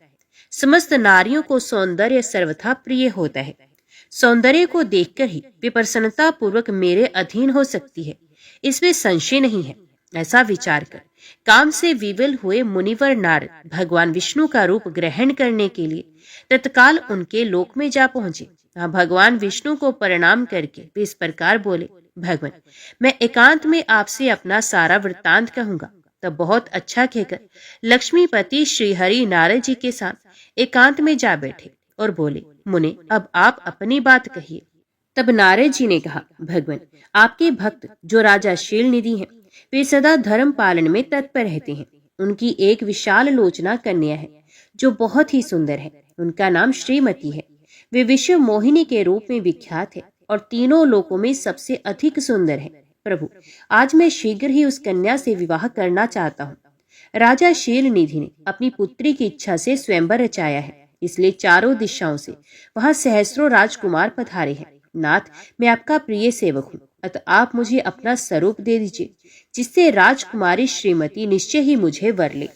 समस्त नारियों को सौंदर्य सर्वथा प्रिय होता है। सौंदर्य को देखकर ही वे प्रसन्नता पूर्वक मेरे अधीन हो सकती है, इसमें संशय नहीं है। ऐसा विचार कर काम से विवल हुए मुनिवर नारद भगवान विष्णु का रूप ग्रहण करने के लिए तत्काल उनके लोक में जा पहुंचे। वहां भगवान विष्णु को प्रणाम करके वे इस प्रकार बोले, भगवान, मैं एकांत में आपसे अपना सारा वृत्तांत कहूंगा। तब बहुत अच्छा कहकर लक्ष्मीपति श्रीहरि नारद जी के साथ एकांत में जा बैठे और बोले, मुने, अब आप अपनी बात कहिए। तब नारद जी ने कहा, भगवान, आपके भक्त जो राजा शील निधि हैं, वे सदा धर्म पालन में तत्पर रहते हैं। उनकी एक विशाल लोचना कन्या है जो बहुत ही सुंदर है। उनका नाम श्रीमती है। वे विश्व मोहिनी के रूप में विख्यात है और तीनों लोकों में सबसे अधिक सुंदर है। प्रभु, आज मैं शीघ्र ही उस कन्या से विवाह करना चाहता हूँ। राजा शील निधि ने अपनी पुत्री की इच्छा से स्वयंवर रचाया है, इसलिए चारों दिशाओं से वहां सहस्रों राजकुमार पधारे हैं। नाथ, मैं आपका प्रिय सेवक हूँ, अतः आप मुझे अपना स्वरूप दे दीजिए, जिससे राजकुमारी श्रीमती निश्चय ही मुझे वर ले।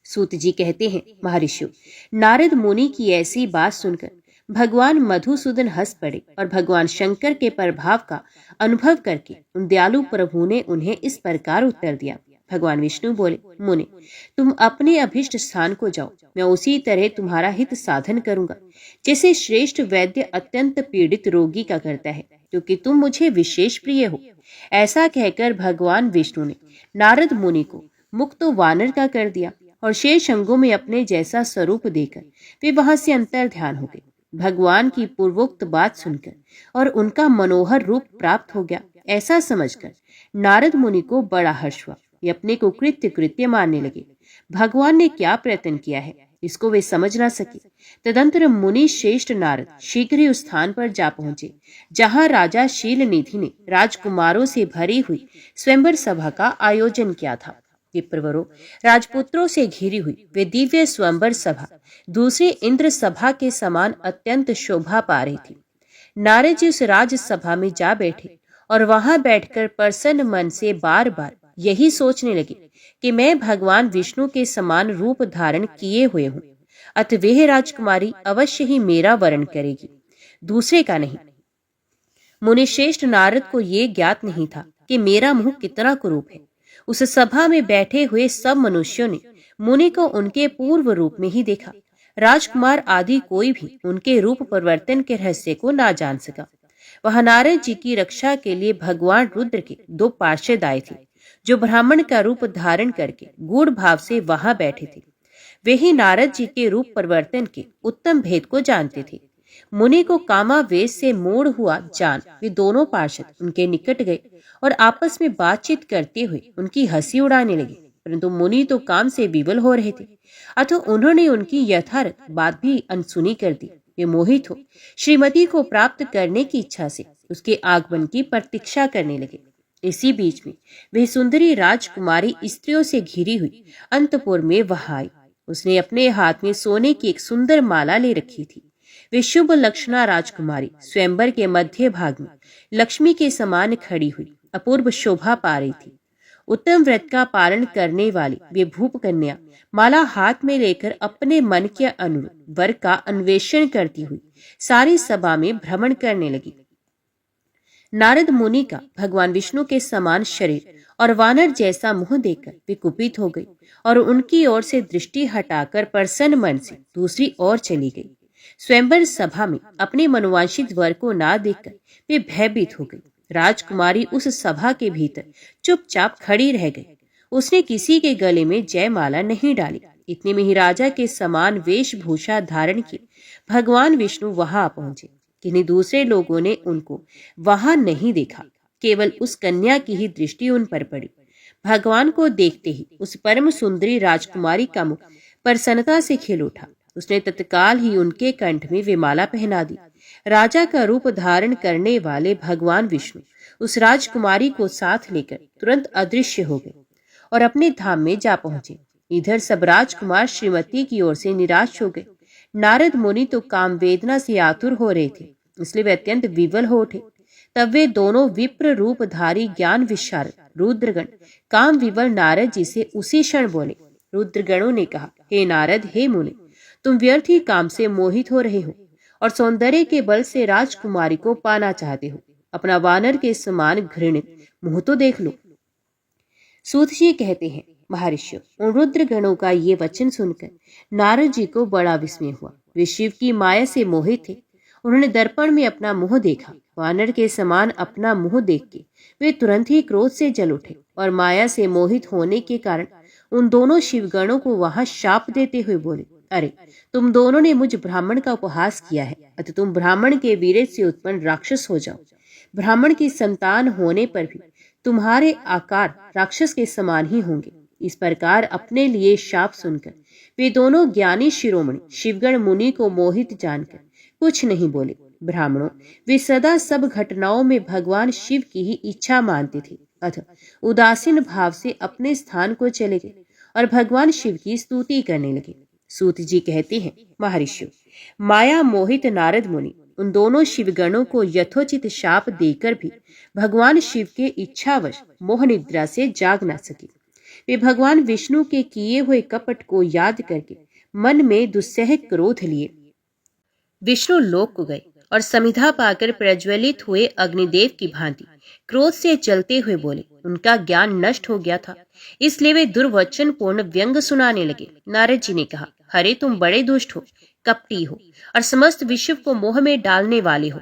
सूत जी कहते हैं, महर्षियों, नारद मुनि की ऐसी बात सुनकर भगवान मधुसूदन हंस पड़े और भगवान शंकर के प्रभाव का अनुभव करके उन दयालु प्रभु ने उन्हें इस प्रकार उत्तर दिया। भगवान विष्णु बोले, मुनि, तुम अपने अभिष्ट स्थान को जाओ। मैं उसी तरह तुम्हारा हित साधन करूंगा, जैसे श्रेष्ठ वैद्य अत्यंत पीड़ित रोगी का करता है, क्योंकि तुम मुझे विशेष प्रिय हो। ऐसा कहकर भगवान विष्णु ने नारद मुनि को मुक्त वानर का कर दिया और शेष अंगों में अपने जैसा स्वरूप देकर वे वहां से अंतर ध्यान हो गए। भगवान की पूर्वोक्त बात सुनकर और उनका मनोहर रूप प्राप्त हो गया, ऐसा समझकर नारद मुनि को बड़ा हर्ष हुआ। ये अपने को कृत्य मानने लगे। भगवान ने क्या प्रयत्न किया है, इसको वे समझ ना सके। तदंतर मुनि श्रेष्ठ नारद शीघ्र ही उस स्थान पर जा पहुंचे जहां राजा शीलनिधि ने राजकुमारों से भरी हुई स्वयंवर सभा का आयोजन किया था। विप्रवरों, राजपुत्रों से घिरी हुई वे दिव्य स्वयंवर सभा दूसरी इंद्र सभा के समान अत्यंत शोभा पा रही थी। नारद जी उस राजसभा में जा बैठे और वहां बैठकर प्रसन्न मन से बार बार यही सोचने लगे कि मैं भगवान विष्णु के समान रूप धारण किए हुए हूँ, अतः वह राजकुमारी अवश्य ही मेरा वरण करेगी, दूसरे का नहीं। मुनिश्रेष्ठ नारद को ये ज्ञात नहीं था कि मेरा मुंह कितना कुरूप है। उस सभा में बैठे हुए सब मनुष्यों ने मुनि को उनके पूर्व रूप में ही देखा। राजकुमार आदि कोई भी उनके रूप परिवर्तन के रहस्य को ना जान सका। वहां नारद जी की रक्षा के लिए भगवान रुद्र के 2 पार्षद आए थे, जो ब्राह्मण का रूप धारण करके गूढ़ भाव से वहां बैठे थे। वे ही नारद जी के रूप परिवर्तन के उत्तम भेद को जानते थे। मुनि को कामावेश से मोड़ हुआ जान वे दोनों पार्षद उनके निकट गए और आपस में बातचीत करते हुए उनकी हंसी उड़ाने लगे, परंतु मुनि तो काम से विवल हो रहे थे, अतः उन्होंने उनकी यथार्थ बात भी अनसुनी कर दी। वे मोहित हो श्रीमती को प्राप्त करने की इच्छा से उसके आगमन की प्रतीक्षा करने लगे। इसी बीच में वह सुंदरी राजकुमारी स्त्रियों से घिरी हुई अंतपुर में वहां आई। उसने अपने हाथ में सोने की एक सुंदर माला ले रखी थी। वे शुभ लक्षणा राजकुमारी स्वयंवर के मध्य भाग में लक्ष्मी के समान खड़ी हुई अपूर्व शोभा पा रही थी। उत्तम व्रत का पालन करने वाली वे भूप कन्या माला हाथ में लेकर अपने मन के अनुरूप वर का अन्वेषण करती हुई सारी सभा में भ्रमण करने लगी। नारद मुनि का भगवान विष्णु के समान शरीर और वानर जैसा मुंह देखकर वे कुपित हो गई और उनकी ओर से दृष्टि हटाकर प्रसन्न मन से दूसरी ओर चली गई। स्वयंवर सभा में अपने मनोवांछित वर को ना देखकर वे भयभीत हो गई। राजकुमारी उस सभा के भीतर चुपचाप खड़ी रह गई। उसने किसी के गले में जयमाला नहीं डाली। इतने में ही राजा के समान वेशभूषा धारण किए भगवान विष्णु वहां पहुंचे। किन्हीं दूसरे लोगों ने उनको वहां नहीं देखा, केवल उस कन्या की ही दृष्टि उन पर पड़ी। भगवान को देखते ही उस परम सुंदरी राजकुमारी का मुख प्रसन्नता से खिल उठा। उसने तत्काल ही उनके कंठ में वे माला पहना दी। राजा का रूप धारण करने वाले भगवान विष्णु उस राजकुमारी को साथ लेकर तुरंत अदृश्य हो गए और अपने धाम में जा पहुंचे। इधर सब राजकुमार श्रीमती की ओर से निराश हो गए। नारद मुनि तो काम वेदना से आतुर हो रहे थे, इसलिए वे अत्यंत विवल हो उठे। तब वे दोनों विप्र रूपधारी ज्ञान विशारद रुद्रगण काम विवल नारद जी से उसी क्षण बोले। रुद्रगणों ने कहा, हे नारद, हे मुनि, तुम व्यर्थ ही काम से मोहित हो रहे हो और सौंदर्य के बल से राजकुमारी को पाना चाहते हो। अपना वानर के समान घृणित मुंह तो देख लो। सूत जी कहते हैं, महर्षियों, उन रुद्रगणों का ये वचन सुनकर नारद जी को बड़ा विस्मय हुआ। वे शिव की माया से मोहित थे। उन्होंने दर्पण में अपना मुंह देखा। वानर के समान अपना मुंह देख के वे तुरंत ही क्रोध से जल उठे और माया से मोहित होने के कारण उन दोनों शिवगणों को वहां शाप देते हुए बोले, अरे, तुम दोनों ने मुझ ब्राह्मण का उपहास किया है, अतः तुम ब्राह्मण के वीर्य से उत्पन्न राक्षस हो जाओ। ब्राह्मण की संतान होने पर भी तुम्हारे आकार राक्षस के समान ही होंगे। इस प्रकार अपने लिए शाप सुनकर वे दोनों ज्ञानी शिरोमणि शिवगण मुनि को मोहित जानकर कुछ नहीं बोले। ब्राह्मणों, वे सदा सब घटनाओं में भगवान शिव की ही इच्छा मानते थे, अतः उदासीन भाव से अपने स्थान को चले गए और भगवान शिव की स्तुति करने लगे। सूत जी कहते हैं, महर्षियों, माया मोहित नारद मुनि उन दोनों शिवगणों को यथोचित शाप देकर भी भगवान शिव के इच्छावश मोह निद्रा से जाग न सके। वे भगवान विष्णु के किए हुए कपट को याद करके मन में दुस्सह क्रोध लिए विष्णु लोक को गए और समिधा पाकर प्रज्वलित हुए अग्निदेव की भांति क्रोध से जलते हुए बोले। उनका ज्ञान नष्ट हो गया था, इसलिए वे दुर्वचन पूर्ण व्यंग सुनाने लगे। नारद जी ने कहा, अरे, तुम बड़े दुष्ट हो, कपटी हो और समस्त विश्व को मोह में डालने वाले हो।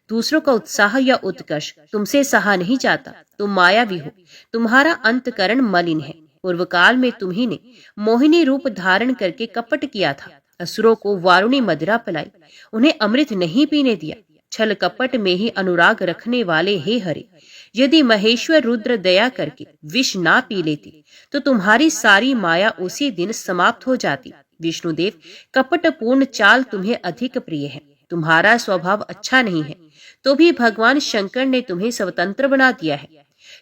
दूसरों का उत्साह या उत्कर्ष तुमसे सहा नहीं जाता। तुम मायावी हो, तुम्हारा अंतकरण मलिन है। पूर्व काल में तुम्ही ने मोहिनी रूप धारण करके कपट किया था। असुरों को वारुणी मदिरा पिलाई, उन्हें अमृत नहीं पीने दिया। छल कपट में ही अनुराग रखने वाले हे हरे, यदि महेश्वर रुद्र दया करके विष ना पी लेते तो तुम्हारी सारी माया उसी दिन समाप्त हो जाती। विष्णुदेव, कपटपूर्ण चाल तुम्हें अधिक प्रिय है। तुम्हारा स्वभाव अच्छा नहीं है, तो भी भगवान शंकर ने तुम्हें स्वतंत्र बना दिया है।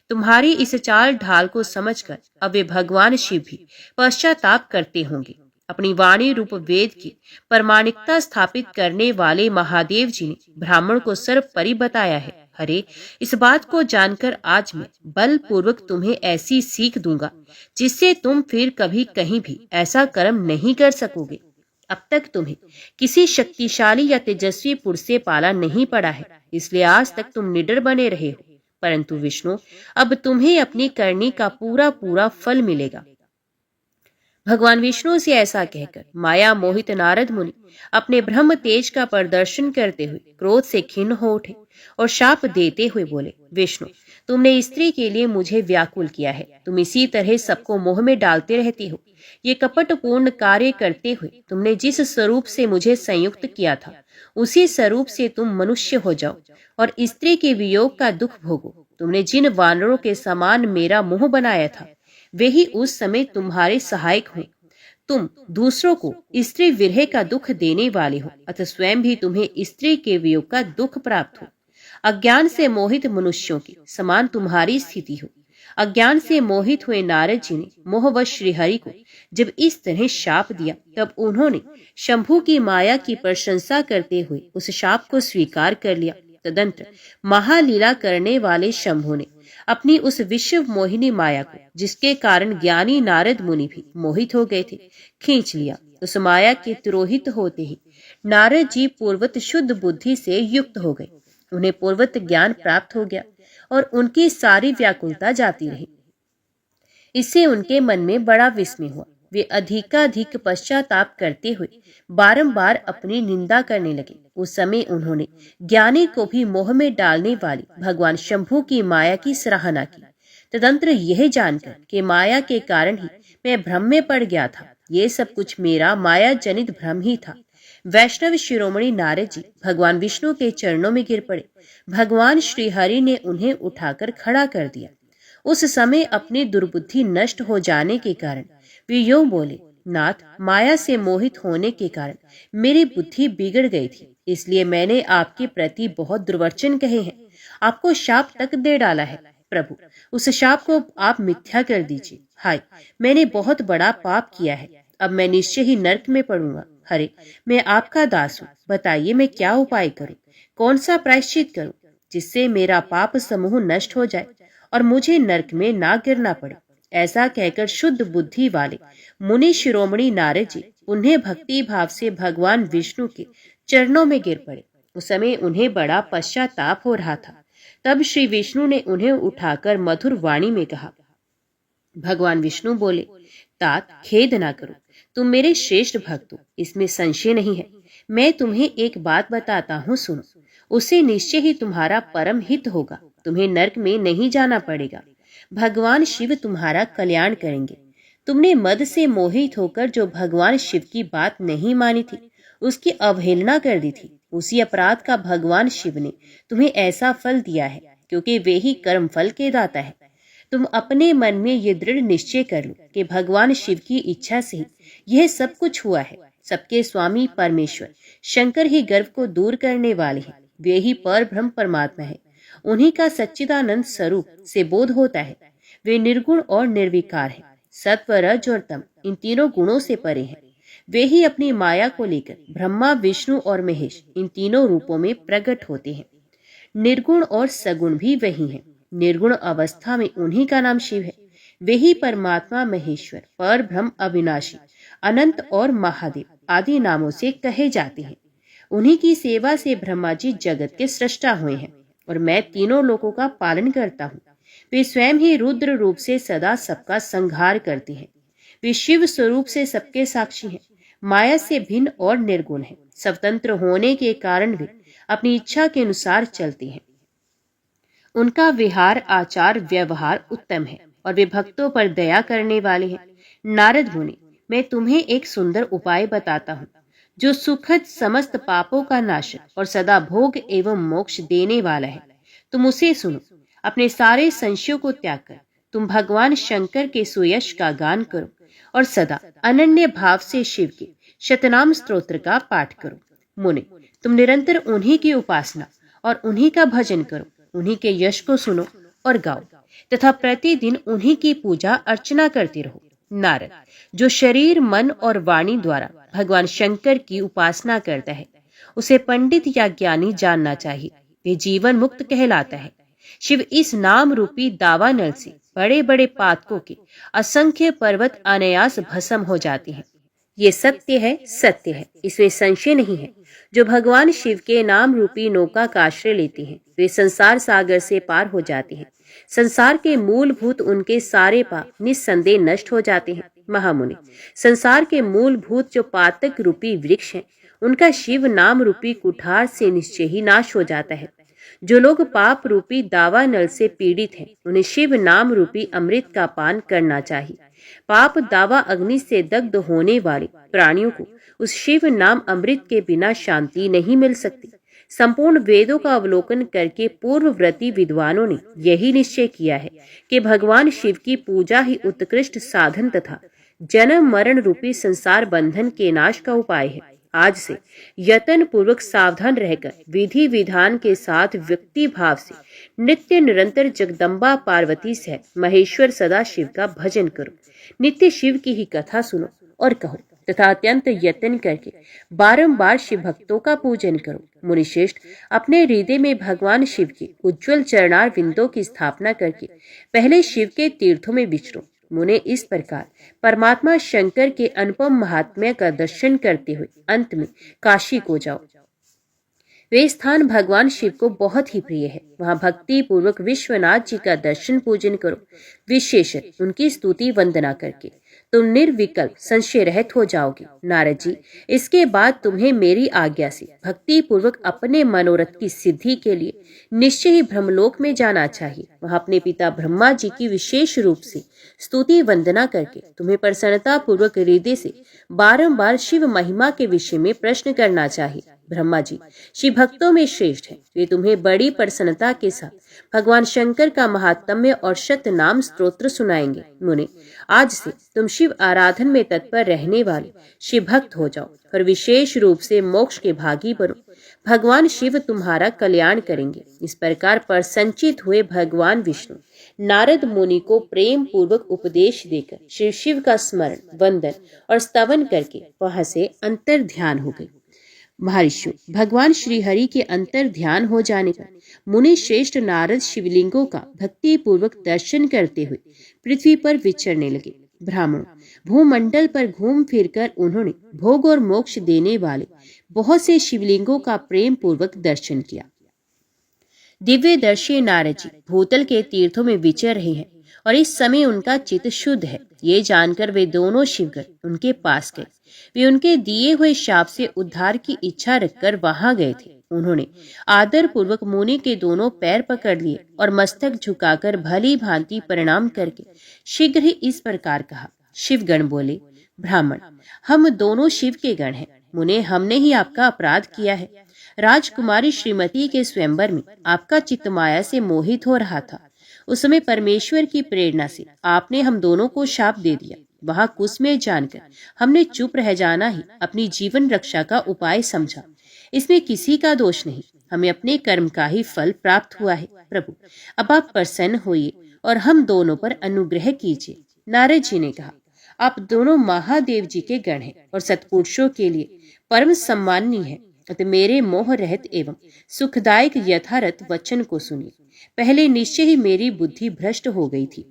तुम्हारी इस चाल ढाल को समझकर अब वे भगवान शिव भी पश्चाताप करते होंगे। अपनी वाणी रूप वेद की प्रमाणिकता स्थापित करने वाले महादेव जी ने ब्राह्मण को सर्वपरि बताया है। अरे, इस बात को जानकर आज मैं बलपूर्वक तुम्हें ऐसी सीख दूंगा जिससे तुम फिर कभी कहीं भी ऐसा कर्म नहीं कर सकोगे। अब तक तुम्हें किसी शक्तिशाली या तेजस्वी पुरुष से पाला नहीं पड़ा है, इसलिए आज तक तुम निडर बने रहे हो। परंतु विष्णु, अब तुम्हें अपनी करनी का पूरा पूरा फल मिलेगा। भगवान विष्णु से ऐसा कहकर माया मोहित नारद मुनि अपने ब्रह्म तेज का प्रदर्शन करते हुए क्रोध से खिन्न हो उठे और शाप देते हुए बोले, विष्णु, तुमने स्त्री के लिए मुझे व्याकुल किया है। तुम इसी तरह सबको मोह में डालते रहती हो। ये कपटपूर्ण कार्य करते हुए तुमने जिस स्वरूप से मुझे संयुक्त किया था, उसी स्वरूप से तुम मनुष्य हो जाओ और स्त्री के वियोग का दुख भोगो। तुमने जिन वानरों के समान मेरा मुंह बनाया था, वे ही उस समय तुम्हारे सहायक हो। तुम दूसरों को स्त्री विरह का दुख देने वाले हो, अतः स्वयं भी तुम्हें स्त्री के वियोग का दुख प्राप्त हो। अज्ञान से मोहित मनुष्यों के समान तुम्हारी स्थिति हो। अज्ञान से मोहित हुए नारद जी ने मोहवश श्रीहरि को जब इस तरह शाप दिया, तब उन्होंने शंभु की माया की प्रशंसा करते हुए उस शाप को स्वीकार कर लिया। तदंतर महालीला करने वाले शंभु ने अपनी उस विश्व मोहिनी माया को, जिसके कारण ज्ञानी नारद मुनि भी मोहित हो गए थे, खींच लिया। उस माया के तिरोहित होते ही नारद जी पूर्वत शुद्ध बुद्धि से युक्त हो गए। उन्हें पूर्वत ज्ञान प्राप्त हो गया और उनकी सारी व्याकुलता जाती रही। इससे उनके मन में बड़ा विस्मय हुआ। वे अधिकाधिक पश्चाताप करते हुए बारंबार अपनी निंदा करने लगे। उस समय उन्होंने ज्ञानी को भी मोह में डालने वाली भगवान शंभु की माया की सराहना की। तदंतर यह जानकर कि माया के कारण ही मैं भ्रम में पड़ गया था, ये सब कुछ मेरा माया जनित भ्रम ही था, वैष्णव शिरोमणि नारद जी भगवान विष्णु के चरणों में गिर पड़े। भगवान श्री हरि ने उन्हें उठाकर खड़ा कर दिया। उस समय अपनी दुर्बुद्धि नष्ट हो जाने के कारण वे यूं बोले, नाथ, माया से मोहित होने के कारण मेरी बुद्धि बिगड़ गई थी, इसलिए मैंने आपके प्रति बहुत दुर्वचन कहे हैं, आपको शाप तक दे डाला है। प्रभु, उस शाप को आप मिथ्या कर दीजिए। हाय, मैंने बहुत बड़ा पाप किया है, अब मैं निश्चय ही नरक में पड़ूंगा। हरे, मैं आपका दास हूँ, बताइए मैं क्या उपाय करूं, कौन सा प्रायश्चित करूं, जिससे मेरा पाप समूह नष्ट हो जाए और मुझे नरक में ना गिरना पड़े। ऐसा कहकर शुद्ध बुद्धि वाले मुनि शिरोमणि नारद जी उन्हें भक्ति भाव से भगवान विष्णु के चरणों में गिर पड़े। उस समय उन्हें बड़ा पश्चाताप हो रहा था। तब श्री विष्णु ने उन्हें उठाकर मधुर वाणी में कहा। भगवान विष्णु बोले, तात, खेद ना करो, तुम मेरे श्रेष्ठ भक्त हो, इसमें संशय नहीं है। मैं तुम्हें एक बात बताता हूँ, सुनो। उससे निश्चय ही तुम्हारा परम हित होगा, तुम्हें नरक में नहीं जाना पड़ेगा। भगवान शिव तुम्हारा कल्याण करेंगे। तुमने मद से मोहित होकर जो भगवान शिव की बात नहीं मानी थी, उसकी अवहेलना कर दी थी, उसी अपराध का भगवान शिव ने तुम्हें ऐसा फल दिया है, क्योंकि वे ही कर्म फल के दाता है। तुम अपने मन में ये दृढ़ निश्चय कर लो कि भगवान शिव की इच्छा से ही यह सब कुछ हुआ है। सबके स्वामी परमेश्वर शंकर ही गर्व को दूर करने वाले हैं। वे ही पर ब्रह्म परमात्मा है। उन्हीं का सच्चिदानंद स्वरूप से बोध होता है। वे निर्गुण और निर्विकार है, सत्व, रज और तम, इन तीनों गुणों से परे हैं। वे ही अपनी माया को लेकर ब्रह्मा, विष्णु और महेश इन तीनों रूपों में प्रकट होते हैं। निर्गुण और सगुण भी वही हैं। निर्गुण अवस्था में उन्हीं का नाम शिव है। वे ही परमात्मा, महेश्वर, पर ब्रह्म, अविनाशी, अनंत और महादेव आदि नामों से कहे जाते हैं। उन्हीं की सेवा से ब्रह्मा जी जगत के सृष्टा हुए हैं और मैं तीनों लोकों का पालन करता हूँ। वे स्वयं ही रुद्र रूप से सदा सबका संहार करते हैं। वे शिव स्वरूप से सबके साक्षी हैं, माया से भिन्न और निर्गुण हैं। स्वतंत्र होने के कारण वे अपनी इच्छा के अनुसार चलते हैं। उनका विहार, आचार, व्यवहार उत्तम है और वे भक्तों पर दया करने वाले हैं। नारद मुनि, मैं तुम्हें एक सुंदर उपाय बताता हूँ, जो सुखद, समस्त पापों का नाशक और सदा भोग एवं मोक्ष देने वाला है। तुम उसे सुनो। अपने सारे संशयों को त्याग कर तुम भगवान शंकर के सुयश का गान करो और सदा अनन्य भाव से शिव के शतनाम स्तोत्र का पाठ करो। मुने, तुम निरंतर उन्हीं की उपासना और उन्हीं का भजन करो, उन्हीं के यश को सुनो और गाओ तथा प्रतिदिन उन्हीं की पूजा अर्चना करते रहो। नारद, जो शरीर, मन और वाणी द्वारा भगवान शंकर की उपासना करता है, उसे पंडित या ज्ञानी जानना चाहिए, वे जीवन मुक्त कहलाता है। शिव इस नाम रूपी दावानल से बड़े बड़े पातकों के असंख्य पर्वत अनायास भस्म हो जाते हैं। ये सत्य है, सत्य है, इसमें संशय नहीं है। जो भगवान शिव के नाम रूपी नौका का आश्रय लेते हैं, वे संसार सागर से पार हो जाते हैं। संसार के मूलभूत उनके सारे पाप निस्संदेह नष्ट हो जाते हैं। महामुनि, संसार के मूलभूत जो पातक रूपी वृक्ष हैं, उनका शिव नाम रूपी कुठार से निश्चय ही नाश हो जाता है। जो लोग पाप रूपी दावानल से पीड़ित हैं, उन्हें शिव नाम रूपी अमृत का पान करना चाहिए। पाप दावा अग्नि से दग्ध होने वाले प्राणियों को उस शिव नाम अमृत के बिना शांति नहीं मिल सकती। संपूर्ण वेदों का अवलोकन करके पूर्वव्रती विद्वानों ने यही निश्चय किया है कि भगवान शिव की पूजा ही उत्कृष्ट साधन तथा जन्म मरण रूपी संसार बंधन के नाश का उपाय है। आज से यत्न पूर्वक सावधान रहकर विधि विधान के साथ व्यक्ति भाव से नित्य निरंतर जगदम्बा पार्वती सहित महेश्वर सदा शिव का भजन करो। नित्य शिव की ही कथा सुनो और कहो तथा अत्यंत यत्न करके बारंबार शिव भक्तों का पूजन करो। मुनिश्रेष्ठ, अपने हृदय में भगवान शिव के उज्ज्वल चरणार बिंदों की स्थापना करके पहले शिव के तीर्थों में विचरो। मुने, इस प्रकार परमात्मा शंकर के अनुपम महात्म्य का दर्शन करते हुए अंत में काशी को जाओ। वे स्थान भगवान शिव को बहुत ही प्रिय है। वहां भक्ति पूर्वक विश्वनाथ जी का दर्शन पूजन करो, विशेषत उनकी स्तुति वंदना करके तुम निर्विकल्प संशय रहित हो जाओगे। नारद जी, इसके बाद तुम्हें मेरी आज्ञा से भक्ति पूर्वक अपने मनोरथ की सिद्धि के लिए निश्चय ही ब्रह्मलोक में जाना चाहिए। वहां अपने पिता ब्रह्मा जी की विशेष रूप से स्तुति वंदना करके तुम्हें प्रसन्नता पूर्वक हृदय से बारंबार शिव महिमा के विषय में प्रश्न करना चाहिए। ब्रह्मा जी शिव भक्तों में श्रेष्ठ हैं, वे तुम्हें बड़ी प्रसन्नता के साथ भगवान शंकर का महात्म्य और शत नाम स्तोत्र सुनाएंगे। मुने, आज से तुम शिव आराधन में तत्पर रहने वाले शिव भक्त हो जाओ और विशेष रूप से मोक्ष के भागी बनो। भगवान शिव तुम्हारा कल्याण करेंगे। इस प्रकार पर संचित हुए भगवान विष्णु नारद मुनि को प्रेम पूर्वक उपदेश देकर श्री शिव का स्मरण, वंदन और स्तवन करके वहां से अंतर ध्यान हो गए। महर्षियों, भगवान श्री हरि के अंतर ध्यान हो जाने पर मुनि श्रेष्ठ नारद शिवलिंगों का भक्ति पूर्वक दर्शन करते हुए पृथ्वी पर विचरने लगे। ब्राह्मणों, भूमंडल पर घूम फिरकर उन्होंने भोग और मोक्ष देने वाले बहुत से शिवलिंगों का प्रेम पूर्वक दर्शन किया। दिव्य दर्शी नारद जी भूतल के तीर्थों में विचर रहे हैं और इस समय उनका चित्त शुद्ध है। ये जानकर वे दोनों शिवगण उनके पास गए। वे उनके दिए हुए शाप से उद्धार की इच्छा रखकर वहां गए थे। उन्होंने आदर पूर्वक मुनि के दोनों पैर पकड़ लिए और मस्तक झुकाकर भली भांति प्रणाम करके शीघ्र ही इस प्रकार कहा। शिवगण बोले, ब्राह्मण, हम दोनों शिव के गण हैं। मुने, हमने ही आपका अपराध किया है। राजकुमारी श्रीमती के स्वयंवर में आपका चित्त माया से मोहित हो रहा था। उस समय परमेश्वर की प्रेरणा से आपने हम दोनों को शाप दे दिया। वहां कुछ में जानकर हमने चुप रह जाना ही अपनी जीवन रक्षा का उपाय समझा। इसमें किसी का दोष नहीं, हमें अपने कर्म का ही फल प्राप्त हुआ है। प्रभु, अब आप प्रसन्न होइए और हम दोनों पर अनुग्रह कीजिए। नारद जी ने कहा, आप दोनों महादेव जी के गण हैं और सत्पुरुषों के लिए परम सम्माननीय है। अतः मेरे मोह रहित एवं सुखदायक यथार्थ वचन को सुनिए। पहले निश्चय ही मेरी बुद्धि भ्रष्ट हो गई थी,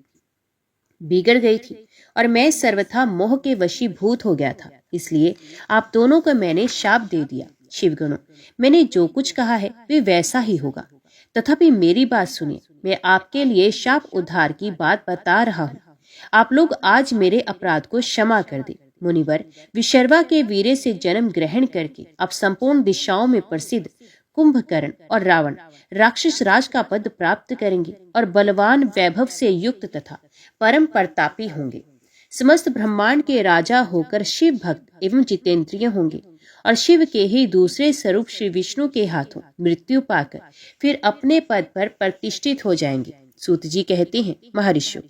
बिगड़ गई थी और मैं सर्वथा मोह के वशीभूत हो गया था। इसलिए आप दोनों को मैंने शाप दे दिया। शिवगणों, मैंने जो कुछ कहा है वे वैसा ही होगा। तथापि मेरी बात सुनिए, मैं आपके लिए शाप उद्धार की बात बता रहा हूँ। आप लोग आज मेरे अपराध को क्षमा कर दे। मुनिवर, विशर्वा के वीरे से जन्म ग्रहण करके आप संपूर्ण दिशाओं में प्रसिद्ध कुंभकर्ण और रावण राक्षस राज का पद प्राप्त करेंगे और बलवान वैभव से युक्त तथा परम प्रतापी होंगे। समस्त ब्रह्मांड के राजा होकर शिव भक्त एवं जितेंद्रिय होंगे और शिव के ही दूसरे स्वरूप श्री विष्णु के हाथों मृत्यु पाकर फिर अपने पद पर प्रतिष्ठित हो जाएंगे। सूत जी कहते हैं, महर्षियों,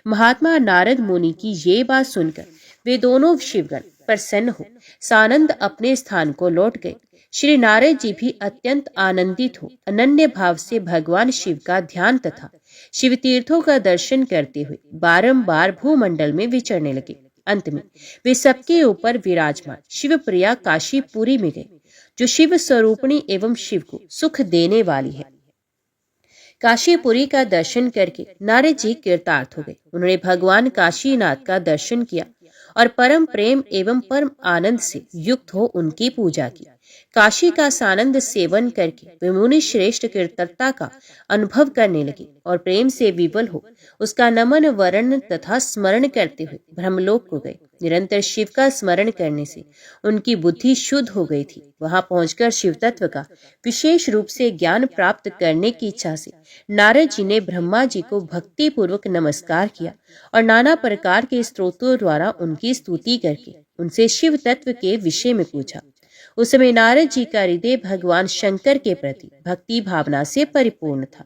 महात्मा नारद मुनि की ये बात सुनकर वे दोनों शिवगण प्रसन्न हो सानंद अपने स्थान को लौट गए। श्री नारद जी भी अत्यंत आनंदित हो अनन्य भाव से भगवान शिव का ध्यान तथा शिव तीर्थों का दर्शन करते हुए बारंबार भूमंडल में विचरने लगे। अंत में वे सबके ऊपर विराजमान शिवप्रिया काशीपुरी में गए, जो शिव स्वरूपिणी एवं शिव को सुख देने वाली है। काशीपुरी का दर्शन करके नारद जी कृतार्थ हो गए। उन्होंने भगवान काशीनाथ का दर्शन किया और परम प्रेम एवं परम आनंद से युक्त हो उनकी पूजा की। काशी का सानंद सेवन करके वे मुनि श्रेष्ठ कृतज्ञता का अनुभव करने लगे और प्रेम से विवल हो उसका नमन वरण तथा स्मरण करते हुए ब्रह्मलोक को गए। निरंतर शिव का स्मरण करने से उनकी बुद्धि शुद्ध हो गई थी। वहां पहुंचकर शिव तत्व का विशेष रूप से ज्ञान प्राप्त करने की इच्छा से नारद जी ने ब्रह्मा जी को भक्ति पूर्वक नमस्कार किया और नाना प्रकार के स्तोत्रों द्वारा उनकी स्तुति करके उनसे शिव तत्व के विषय में पूछा। उस समय नारद जी का हृदय भगवान शंकर के प्रति भक्ति भावना से परिपूर्ण था।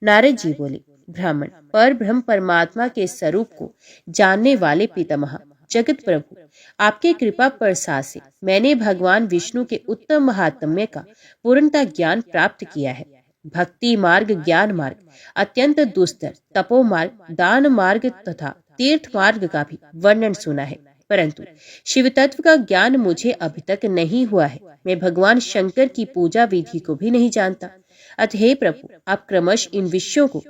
नारद जी बोले, ब्राह्मण पर ब्रह्म परमात्मा के स्वरूप को जानने वाले पितामह जगत प्रभु, आपके कृपा प्रसाद से मैंने भगवान विष्णु के उत्तम महात्म्य का पूर्णता ज्ञान प्राप्त किया है। भक्ति मार्ग, ज्ञान मार्ग, अत्यंत दुस्तर तपो मार्ग, दान मार्ग तथा तीर्थ मार्ग का भी वर्णन सुना है, परंतु शिव तत्व का ज्ञान मुझे अभी तक नहीं हुआ है। मैं भगवान शंकर की पूजा विधि को भी नहीं जानता। अतः हे प्रभु, आप क्रमश इन विषयों को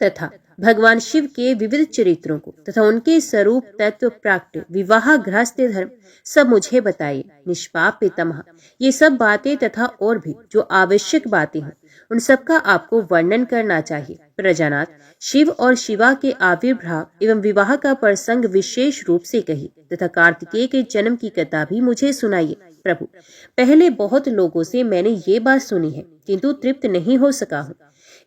तथा भगवान शिव के विविध चरित्रों को तथा उनके स्वरूप तत्व प्राक्ट विवाह गृहस्थ धर्म सब मुझे बताइए। निष्पाप पितामह, ये सब बातें तथा और भी जो आवश्यक बातें हैं उन सब का आपको वर्णन करना चाहिए। प्रजानाथ, शिव और शिवा के आविर्भाव एवं विवाह का प्रसंग विशेष रूप से कही तथा कार्तिकेय के जन्म की कथा भी मुझे सुनाइए। प्रभु, पहले बहुत लोगों से मैंने ये बात सुनी है किंतु तृप्त नहीं हो सका हूँ,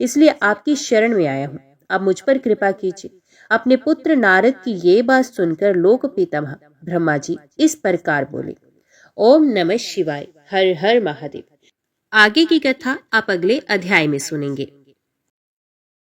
इसलिए आपकी शरण में आया हूँ। अब मुझ पर कृपा कीजिए। अपने पुत्र नारद की ये बात सुनकर लोक पितामह ब्रह्मा जी इस प्रकार बोले, ओम नमः शिवाय, हर हर महादेव। आगे की कथा आप अगले अध्याय में सुनेंगे।